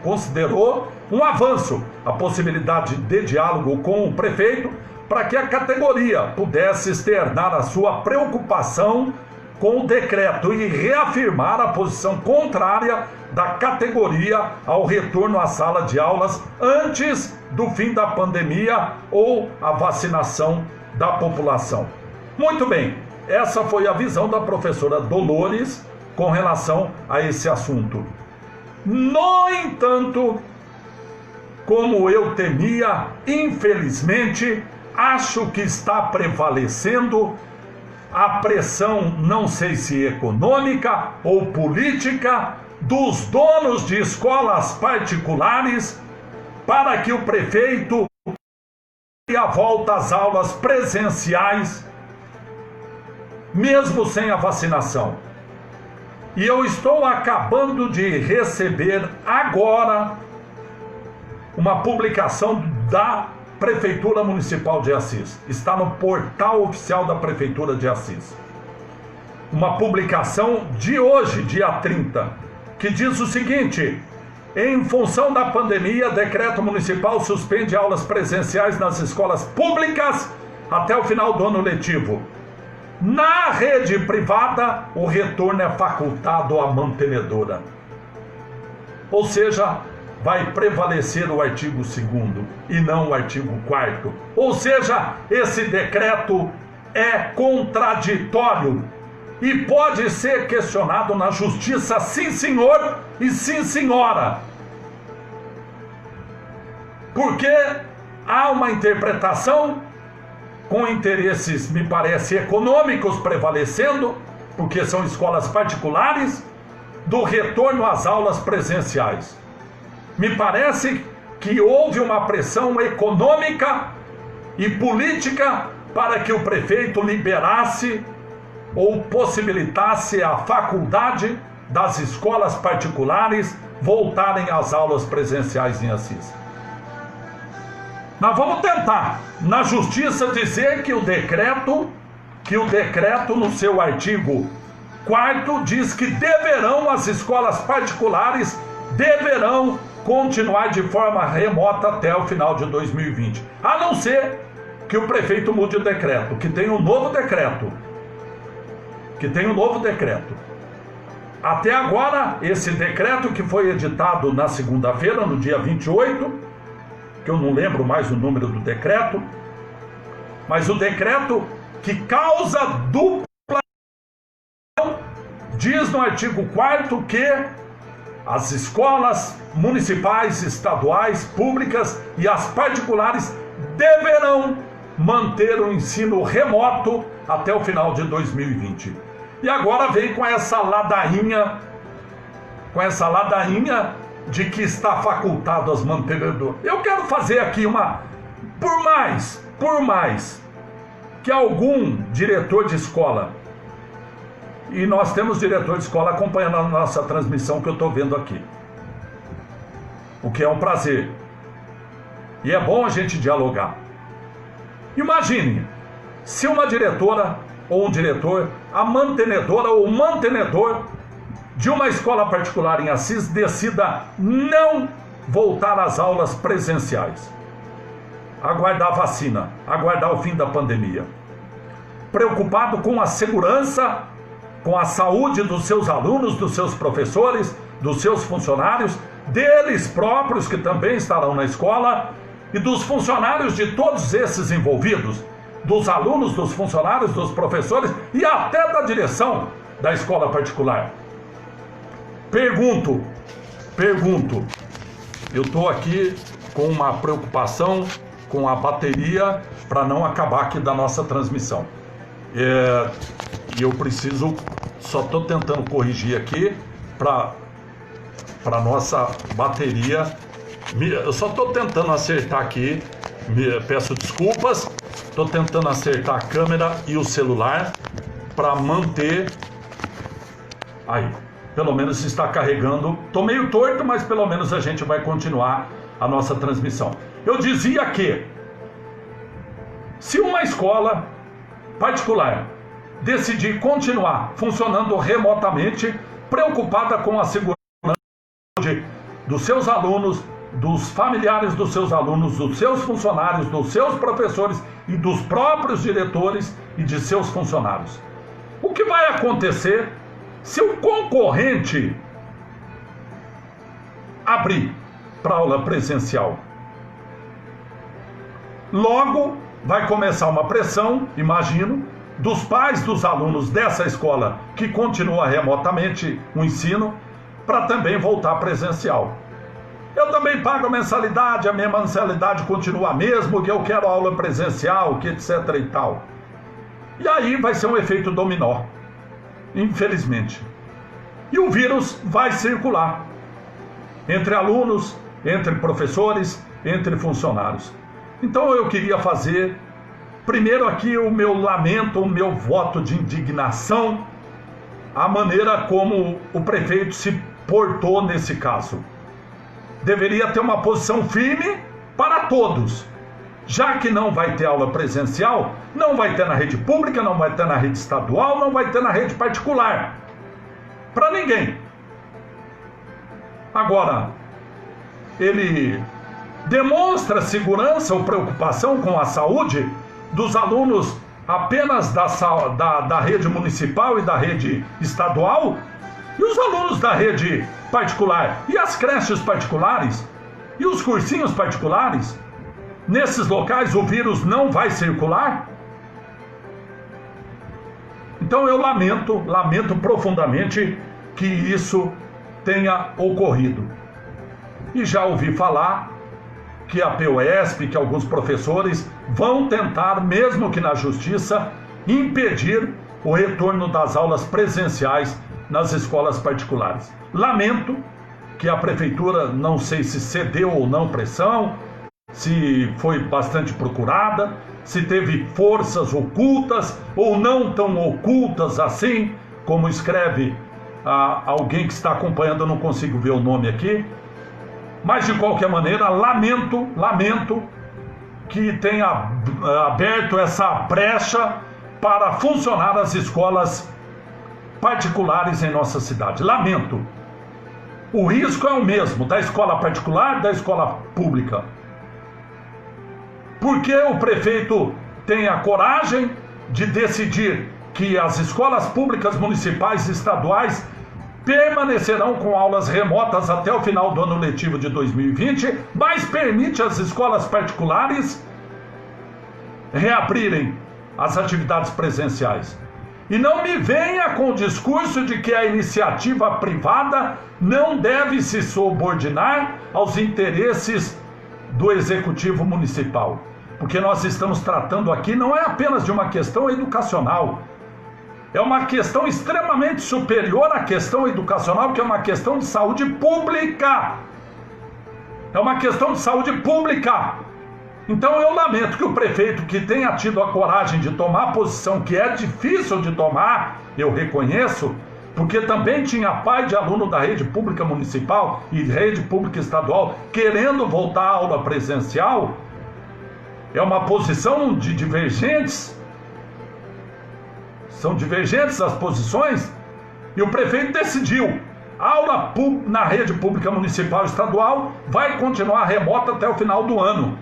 A: considerou um avanço a possibilidade de diálogo com o prefeito para que a categoria pudesse externar a sua preocupação com o decreto e reafirmar a posição contrária da categoria ao retorno à sala de aulas antes do fim da pandemia ou a vacinação da população. Muito bem, essa foi a visão da professora Dolores com relação a esse assunto. No entanto, como eu temia, infelizmente, acho que está prevalecendo a pressão, não sei se econômica ou política, dos donos de escolas particulares para que o prefeito dê a volta às aulas presenciais, mesmo sem a vacinação. E eu estou acabando de receber agora uma publicação da Prefeitura Municipal de Assis. Está no portal oficial da Prefeitura de Assis. Uma publicação de hoje, dia 30, que diz o seguinte: Em função da pandemia, decreto municipal suspende aulas presenciais nas escolas públicas até o final do ano letivo. Na rede privada, o retorno é facultado à mantenedora. Ou seja, vai prevalecer o artigo 2º e não o artigo 4º. Ou seja, esse decreto é contraditório e pode ser questionado na justiça, sim senhor e sim senhora. Porque há uma interpretação com interesses, me parece, econômicos prevalecendo, porque são escolas particulares, do retorno às aulas presenciais. Me parece que houve uma pressão econômica e política para que o prefeito liberasse ou possibilitasse a faculdade das escolas particulares voltarem às aulas presenciais em Assis. Nós vamos tentar, na justiça, dizer que o decreto no seu artigo 4º diz que as escolas particulares deverão continuar de forma remota até o final de 2020. A não ser que o prefeito mude o decreto, que tem um novo decreto. Até agora, esse decreto que foi editado na segunda-feira, no dia 28, que eu não lembro mais o número do decreto, mas o decreto que causa dupla diz no artigo 4º que as escolas municipais, estaduais, públicas e as particulares deverão manter o ensino remoto até o final de 2020. E agora vem com essa ladainha de que está facultado às mantenedoras. Eu quero fazer aqui por mais que algum diretor de escola, e nós temos diretor de escola acompanhando a nossa transmissão que eu estou vendo aqui, o que é um prazer, e é bom a gente dialogar. Imagine se uma diretora ou um diretor, a mantenedora ou o mantenedor de uma escola particular em Assis decida não voltar às aulas presenciais, aguardar a vacina, aguardar o fim da pandemia, preocupado com a segurança, com a saúde dos seus alunos, dos seus professores, dos seus funcionários, deles próprios que também estarão na escola e dos funcionários de todos esses envolvidos, dos alunos, dos funcionários, dos professores e até da direção da escola particular. Pergunto, eu estou aqui com uma preocupação com a bateria para não acabar aqui da nossa transmissão. E eu preciso, só estou tentando corrigir aqui para nossa bateria. Eu só estou tentando acertar aqui, peço desculpas, estou tentando acertar a câmera e o celular para manter. Aí, pelo menos está carregando. Estou meio torto, mas pelo menos a gente vai continuar a nossa transmissão. Eu dizia que se uma escola particular decidir continuar funcionando remotamente, preocupada com a segurança dos seus alunos, dos familiares dos seus alunos, dos seus funcionários, dos seus professores e dos próprios diretores e de seus funcionários. O que vai acontecer se o concorrente abrir para aula presencial? Logo vai começar uma pressão, imagino, dos pais dos alunos dessa escola que continua remotamente o ensino, para também voltar presencial. Eu também pago a mensalidade, a minha mensalidade continua a mesma, que eu quero aula presencial, que etc e tal. E aí vai ser um efeito dominó, infelizmente. E o vírus vai circular entre alunos, entre professores, entre funcionários. Então eu queria fazer, primeiro aqui, o meu lamento, o meu voto de indignação, a maneira como o prefeito se portou nesse caso. Deveria ter uma posição firme para todos. Já que não vai ter aula presencial, não vai ter na rede pública, não vai ter na rede estadual, não vai ter na rede particular. Para ninguém. Agora, ele demonstra segurança ou preocupação com a saúde dos alunos apenas da rede municipal e da rede estadual? E os alunos da rede particular? E as creches particulares? E os cursinhos particulares? Nesses locais o vírus não vai circular? Então eu lamento profundamente que isso tenha ocorrido. E já ouvi falar que a PUESP, que alguns professores vão tentar, mesmo que na justiça, impedir o retorno das aulas presenciais nas escolas particulares. Lamento que a prefeitura, não sei se cedeu ou não pressão, se foi bastante procurada, se teve forças ocultas ou não tão ocultas assim, como escreve alguém que está acompanhando, eu não consigo ver o nome aqui. Mas, de qualquer maneira, lamento que tenha aberto essa brecha para funcionar as escolas particulares em nossa cidade. Lamento. O risco é o mesmo da escola particular e da escola pública. Porque o prefeito tem a coragem de decidir que as escolas públicas municipais e estaduais permanecerão com aulas remotas até o final do ano letivo de 2020, mas permite às escolas particulares reabrirem as atividades presenciais. E não me venha com o discurso de que a iniciativa privada não deve se subordinar aos interesses do executivo municipal. Porque nós estamos tratando aqui não é apenas de uma questão educacional, é uma questão extremamente superior à questão educacional, que é uma questão de saúde pública. É uma questão de saúde pública. Então eu lamento que o prefeito, que tenha tido a coragem de tomar a posição que é difícil de tomar, eu reconheço, porque também tinha pai de aluno da rede pública municipal e rede pública estadual querendo voltar à aula presencial. É uma posição de divergentes. São divergentes as posições, e o prefeito decidiu: a aula na rede pública municipal e estadual vai continuar remota até o final do ano.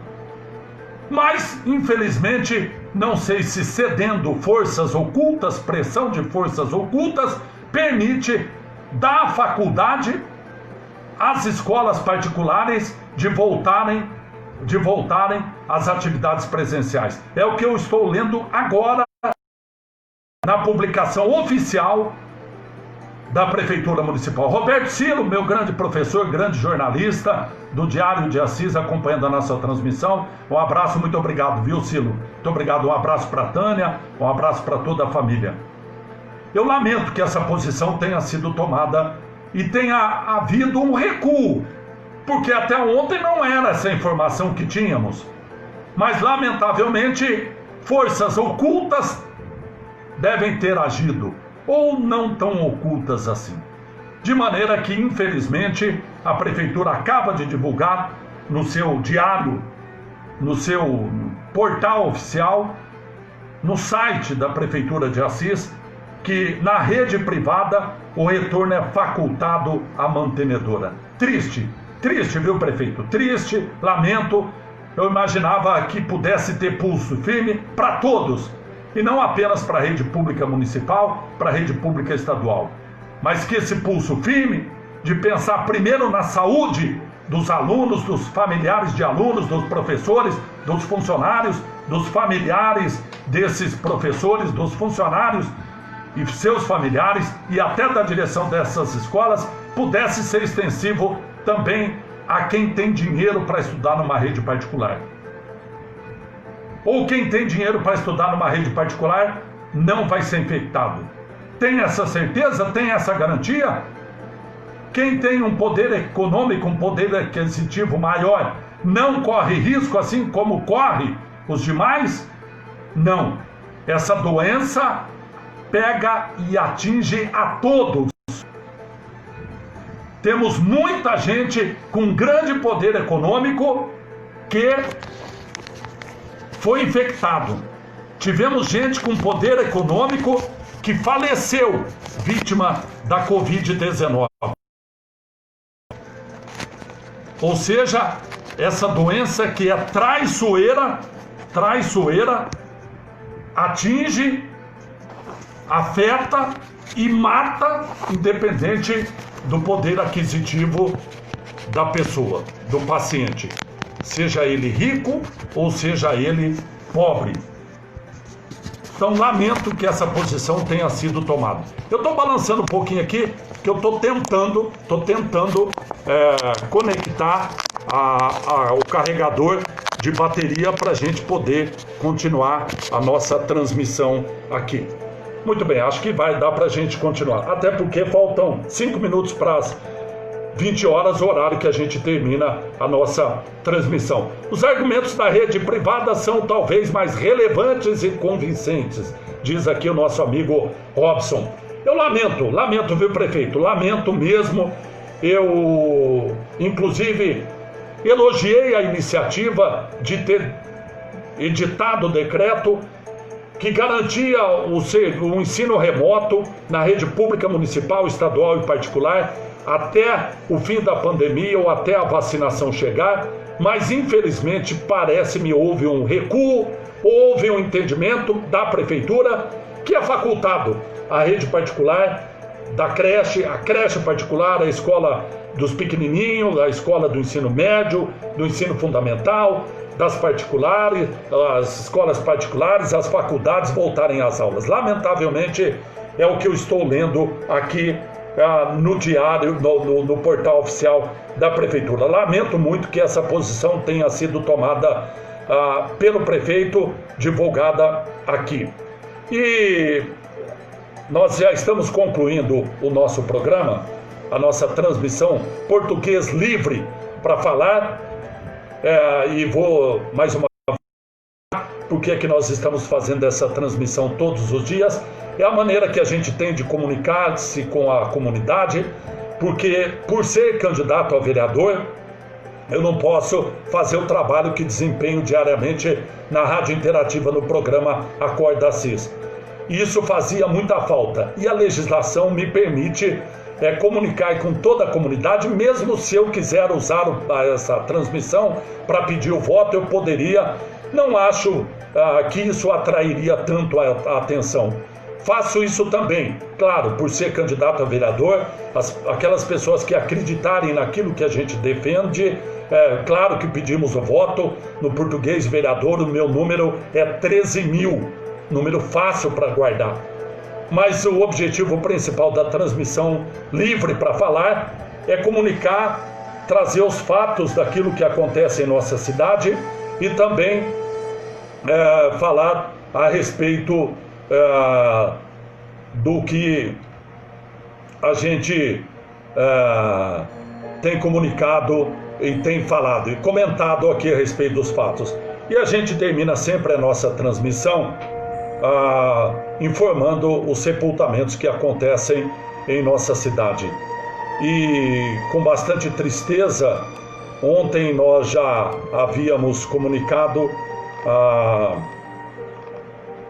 A: Mas, infelizmente, não sei se cedendo forças ocultas, pressão de forças ocultas, permite dar faculdade às escolas particulares de voltarem às atividades presenciais. É o que eu estou lendo agora na publicação oficial da Prefeitura Municipal. Roberto Ciro, meu grande professor, grande jornalista do Diário de Assis, acompanhando a nossa transmissão. Um abraço, muito obrigado, viu, Ciro? Muito obrigado, um abraço para a Tânia, um abraço para toda a família. Eu lamento que essa posição tenha sido tomada e tenha havido um recuo, porque até ontem não era essa informação que tínhamos. Mas, lamentavelmente, forças ocultas devem ter agido, ou não tão ocultas assim. De maneira que, infelizmente, a Prefeitura acaba de divulgar no seu diário, no seu portal oficial, no site da Prefeitura de Assis, que na rede privada o retorno é facultado à mantenedora. Triste, viu, prefeito? Triste, lamento. Eu imaginava que pudesse ter pulso firme para todos, e não apenas para a rede pública municipal, para a rede pública estadual, mas que esse pulso firme de pensar primeiro na saúde dos alunos, dos familiares de alunos, dos professores, dos funcionários, dos familiares desses professores, dos funcionários e seus familiares, e até da direção dessas escolas, pudesse ser extensivo também a quem tem dinheiro para estudar numa rede particular. Ou quem tem dinheiro para estudar numa rede particular não vai ser infectado. Tem essa certeza? Tem essa garantia? Quem tem um poder econômico, um poder aquisitivo maior, não corre risco assim como corre os demais? Não. Essa doença pega e atinge a todos. Temos muita gente com grande poder econômico que foi infectado. Tivemos gente com poder econômico que faleceu vítima da Covid-19. Ou seja, essa doença que é traiçoeira, atinge, afeta e mata, independente do poder aquisitivo da pessoa, do paciente, seja ele rico ou seja ele pobre. Então, lamento que essa posição tenha sido tomada. Eu estou balançando um pouquinho aqui, que eu estou tentando conectar o carregador de bateria para a gente poder continuar a nossa transmissão aqui. Muito bem, acho que vai dar para a gente continuar. Até porque faltam 5 minutos para as 20 horas, o horário que a gente termina a nossa transmissão. Os argumentos da rede privada são talvez mais relevantes e convincentes, diz aqui o nosso amigo Robson. Eu lamento, viu, prefeito? Lamento mesmo. Eu, inclusive, elogiei a iniciativa de ter editado o decreto que garantia o ensino remoto na rede pública, municipal, estadual e particular até o fim da pandemia ou até a vacinação chegar, mas infelizmente parece-me houve um recuo, houve um entendimento da prefeitura que é facultado a rede particular, da creche, a creche particular, a escola dos pequenininhos, a escola do ensino médio, do ensino fundamental, das particulares, as escolas particulares, as faculdades voltarem às aulas. Lamentavelmente é o que eu estou lendo aqui no diário, no portal oficial da prefeitura. Lamento muito que essa posição tenha sido tomada pelo prefeito, divulgada aqui. E nós já estamos concluindo o nosso programa, a nossa transmissão Português Livre para Falar, e vou mais uma vez, porque é que nós estamos fazendo essa transmissão todos os dias. É a maneira que a gente tem de comunicar-se com a comunidade, porque por ser candidato a vereador, eu não posso fazer o trabalho que desempenho diariamente na Rádio Interativa no programa Acorda Assis. Isso fazia muita falta e a legislação me permite comunicar com toda a comunidade. Mesmo se eu quiser usar essa transmissão para pedir o voto, eu poderia. Não acho que isso atrairia tanto a atenção. Faço isso também, claro, por ser candidato a vereador, aquelas pessoas que acreditarem naquilo que a gente defende, claro que pedimos o voto. No Português Vereador, o meu número é 13.000, número fácil para guardar. Mas o objetivo principal da transmissão Livre para Falar é comunicar, trazer os fatos daquilo que acontece em nossa cidade e também falar a respeito do que a gente tem comunicado e tem falado e comentado aqui a respeito dos fatos. E a gente termina sempre a nossa transmissão informando os sepultamentos que acontecem em nossa cidade. E com bastante tristeza, ontem nós já havíamos comunicado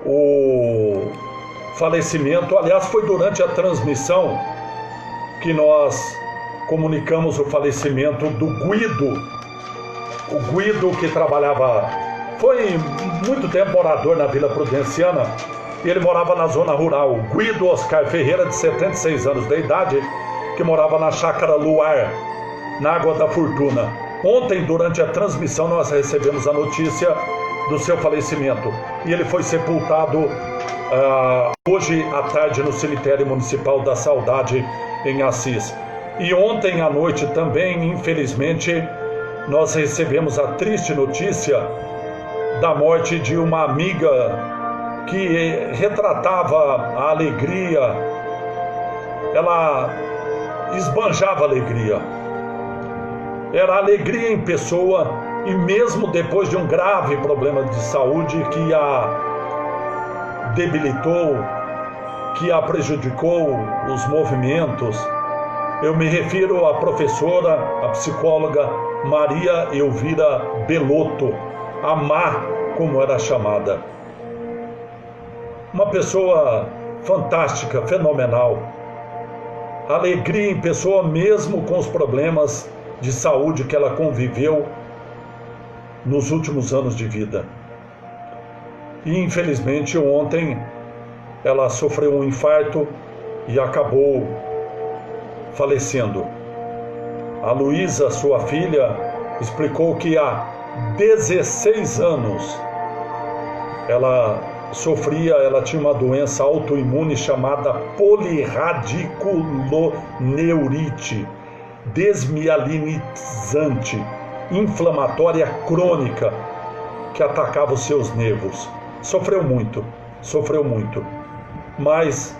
A: o falecimento, aliás, foi durante a transmissão que nós comunicamos o falecimento do Guido. O Guido, que trabalhava, foi muito tempo morador na Vila Prudenciana, e ele morava na zona rural. O Guido Oscar Ferreira, de 76 anos de idade, que morava na Chácara Luar, na Água da Fortuna. Ontem, durante a transmissão, nós recebemos a notícia do seu falecimento, e ele foi sepultado hoje à tarde no cemitério municipal da Saudade, em Assis. E ontem à noite também, infelizmente, nós recebemos a triste notícia da morte de uma amiga que retratava a alegria, ela esbanjava alegria, era alegria em pessoa. E mesmo depois de um grave problema de saúde que a debilitou, que a prejudicou os movimentos, eu me refiro à professora, a psicóloga Maria Elvira Belotto, a Má, como era chamada. Uma pessoa fantástica, fenomenal. Alegria em pessoa, mesmo com os problemas de saúde que ela conviveu nos últimos anos de vida. E infelizmente ontem ela sofreu um infarto e acabou falecendo. A Luísa, sua filha, explicou que há 16 anos ela tinha uma doença autoimune chamada polirradiculoneurite desmielinizante, inflamatória crônica, que atacava os seus nervos. Sofreu muito, mas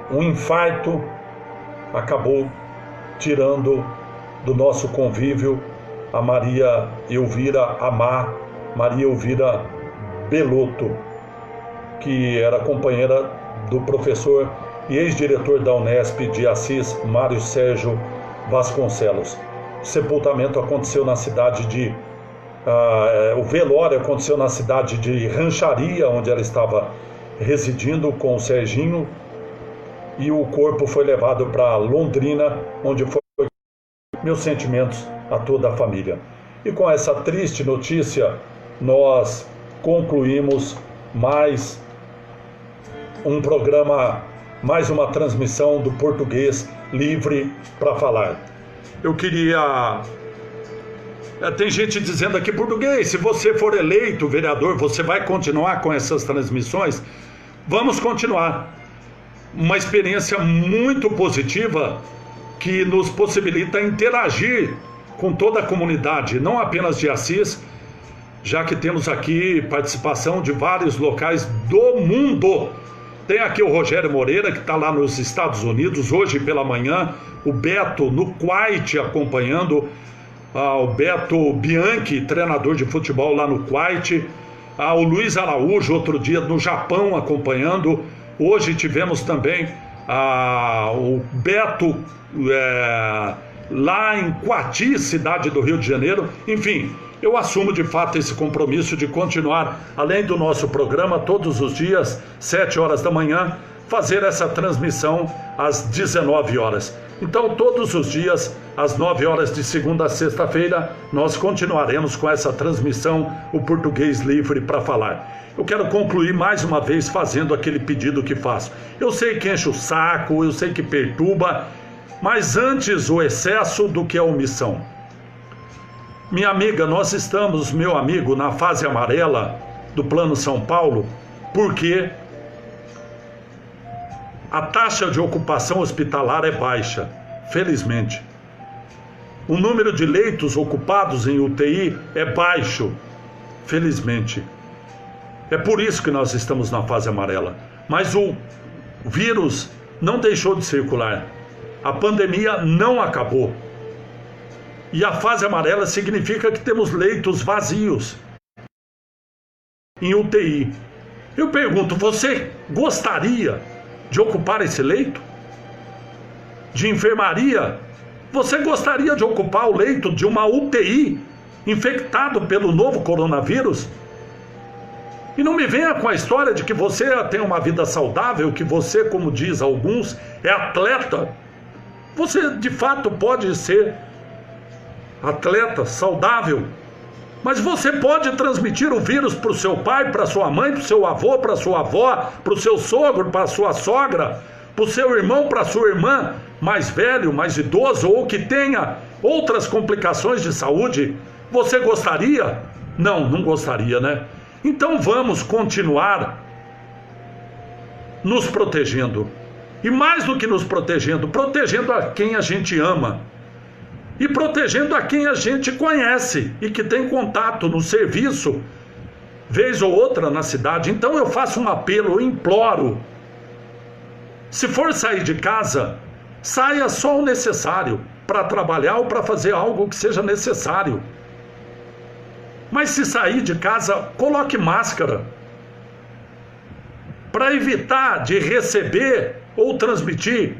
A: um infarto acabou tirando do nosso convívio a Maria Elvira Belotto, que era companheira do professor e ex-diretor da Unesp de Assis, Mário Sérgio Vasconcelos. O sepultamento aconteceu na cidade de... o velório aconteceu na cidade de Rancharia, onde ela estava residindo com o Serginho, e o corpo foi levado para Londrina, onde foi... Meus sentimentos a toda a família. E com essa triste notícia, nós concluímos mais um programa, mais uma transmissão do Português Livre para Falar. Eu queria... Tem gente dizendo aqui, Português, se você for eleito vereador, você vai continuar com essas transmissões? Vamos continuar. Uma experiência muito positiva que nos possibilita interagir com toda a comunidade, não apenas de Assis, já que temos aqui participação de vários locais do mundo. Tem aqui o Rogério Moreira, que está lá nos Estados Unidos, hoje pela manhã, o Beto no Kuwait acompanhando, o Beto Bianchi, treinador de futebol lá no Kuwait, o Luiz Araújo, outro dia no Japão acompanhando. Hoje tivemos também o Beto lá em Coati, cidade do Rio de Janeiro. Enfim, eu assumo de fato esse compromisso de continuar, além do nosso programa, todos os dias, 7 horas da manhã, fazer essa transmissão às 19 horas. Então, todos os dias, às 9 horas de segunda a sexta-feira, nós continuaremos com essa transmissão, o Português Livre para Falar. Eu quero concluir mais uma vez fazendo aquele pedido que faço. Eu sei que enche o saco, eu sei que perturba, mas antes o excesso do que a omissão. Minha amiga, nós estamos, meu amigo, na fase amarela do Plano São Paulo, porque a taxa de ocupação hospitalar é baixa, felizmente. O número de leitos ocupados em UTI é baixo, felizmente. É por isso que nós estamos na fase amarela. Mas o vírus não deixou de circular. A pandemia não acabou. E a fase amarela significa que temos leitos vazios em UTI. Eu pergunto, você gostaria de ocupar esse leito? De enfermaria? Você gostaria de ocupar o leito de uma UTI infectado pelo novo coronavírus? E não me venha com a história de que você tem uma vida saudável, que você, como diz alguns, é atleta. Você de fato pode ser atleta, saudável, mas você pode transmitir o vírus para o seu pai, para sua mãe, para o seu avô, para sua avó, para o seu sogro, para a sua sogra, para o seu irmão, para a sua irmã mais velho, mais idoso, ou que tenha outras complicações de saúde. Você gostaria? Não, não gostaria, né? Então vamos continuar nos protegendo. E mais do que nos protegendo, protegendo a quem a gente ama. E protegendo a quem a gente conhece e que tem contato no serviço, vez ou outra na cidade. Então eu faço um apelo, eu imploro. Se for sair de casa, saia só o necessário para trabalhar ou para fazer algo que seja necessário. Mas se sair de casa, coloque máscara para evitar de receber ou transmitir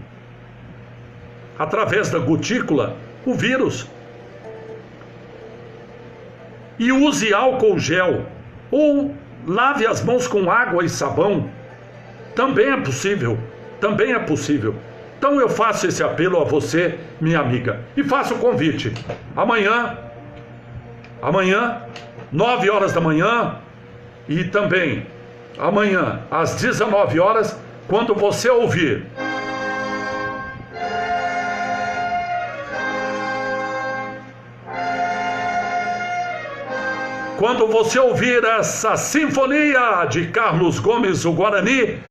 A: através da gotícula o vírus. E use álcool gel ou lave as mãos com água e sabão. Também é possível. Então eu faço esse apelo a você, minha amiga, e faço o convite. Amanhã, 9 horas da manhã, e também amanhã, às 19 horas, quando você ouvir essa sinfonia de Carlos Gomes, o Guarani,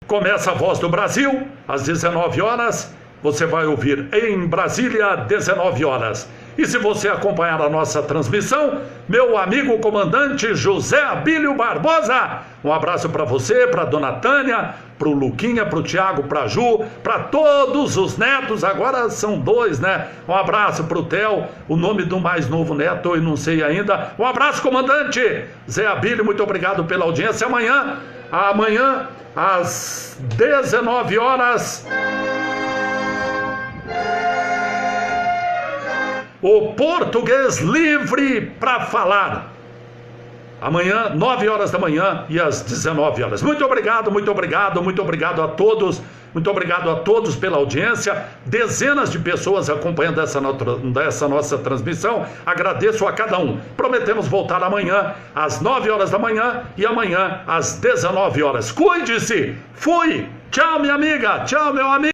A: começa a Voz do Brasil, às 19 horas, você vai ouvir em Brasília, 19 horas. E se você acompanhar a nossa transmissão, meu amigo comandante José Abílio Barbosa, um abraço para você, para Dona Tânia, para o Luquinha, para o Tiago, para a Ju, para todos os netos, agora são 2, né? Um abraço para o Theo, o nome do mais novo neto, eu não sei ainda. Um abraço, comandante Zé Abílio, muito obrigado pela audiência. Amanhã, às 19 horas... o Português Livre para Falar. Amanhã, 9 horas da manhã e às 19 horas. Muito obrigado a todos. Muito obrigado a todos pela audiência. Dezenas de pessoas acompanhando essa nossa transmissão. Agradeço a cada um. Prometemos voltar amanhã às 9 horas da manhã e amanhã às 19 horas. Cuide-se. Fui. Tchau, minha amiga. Tchau, meu amigo.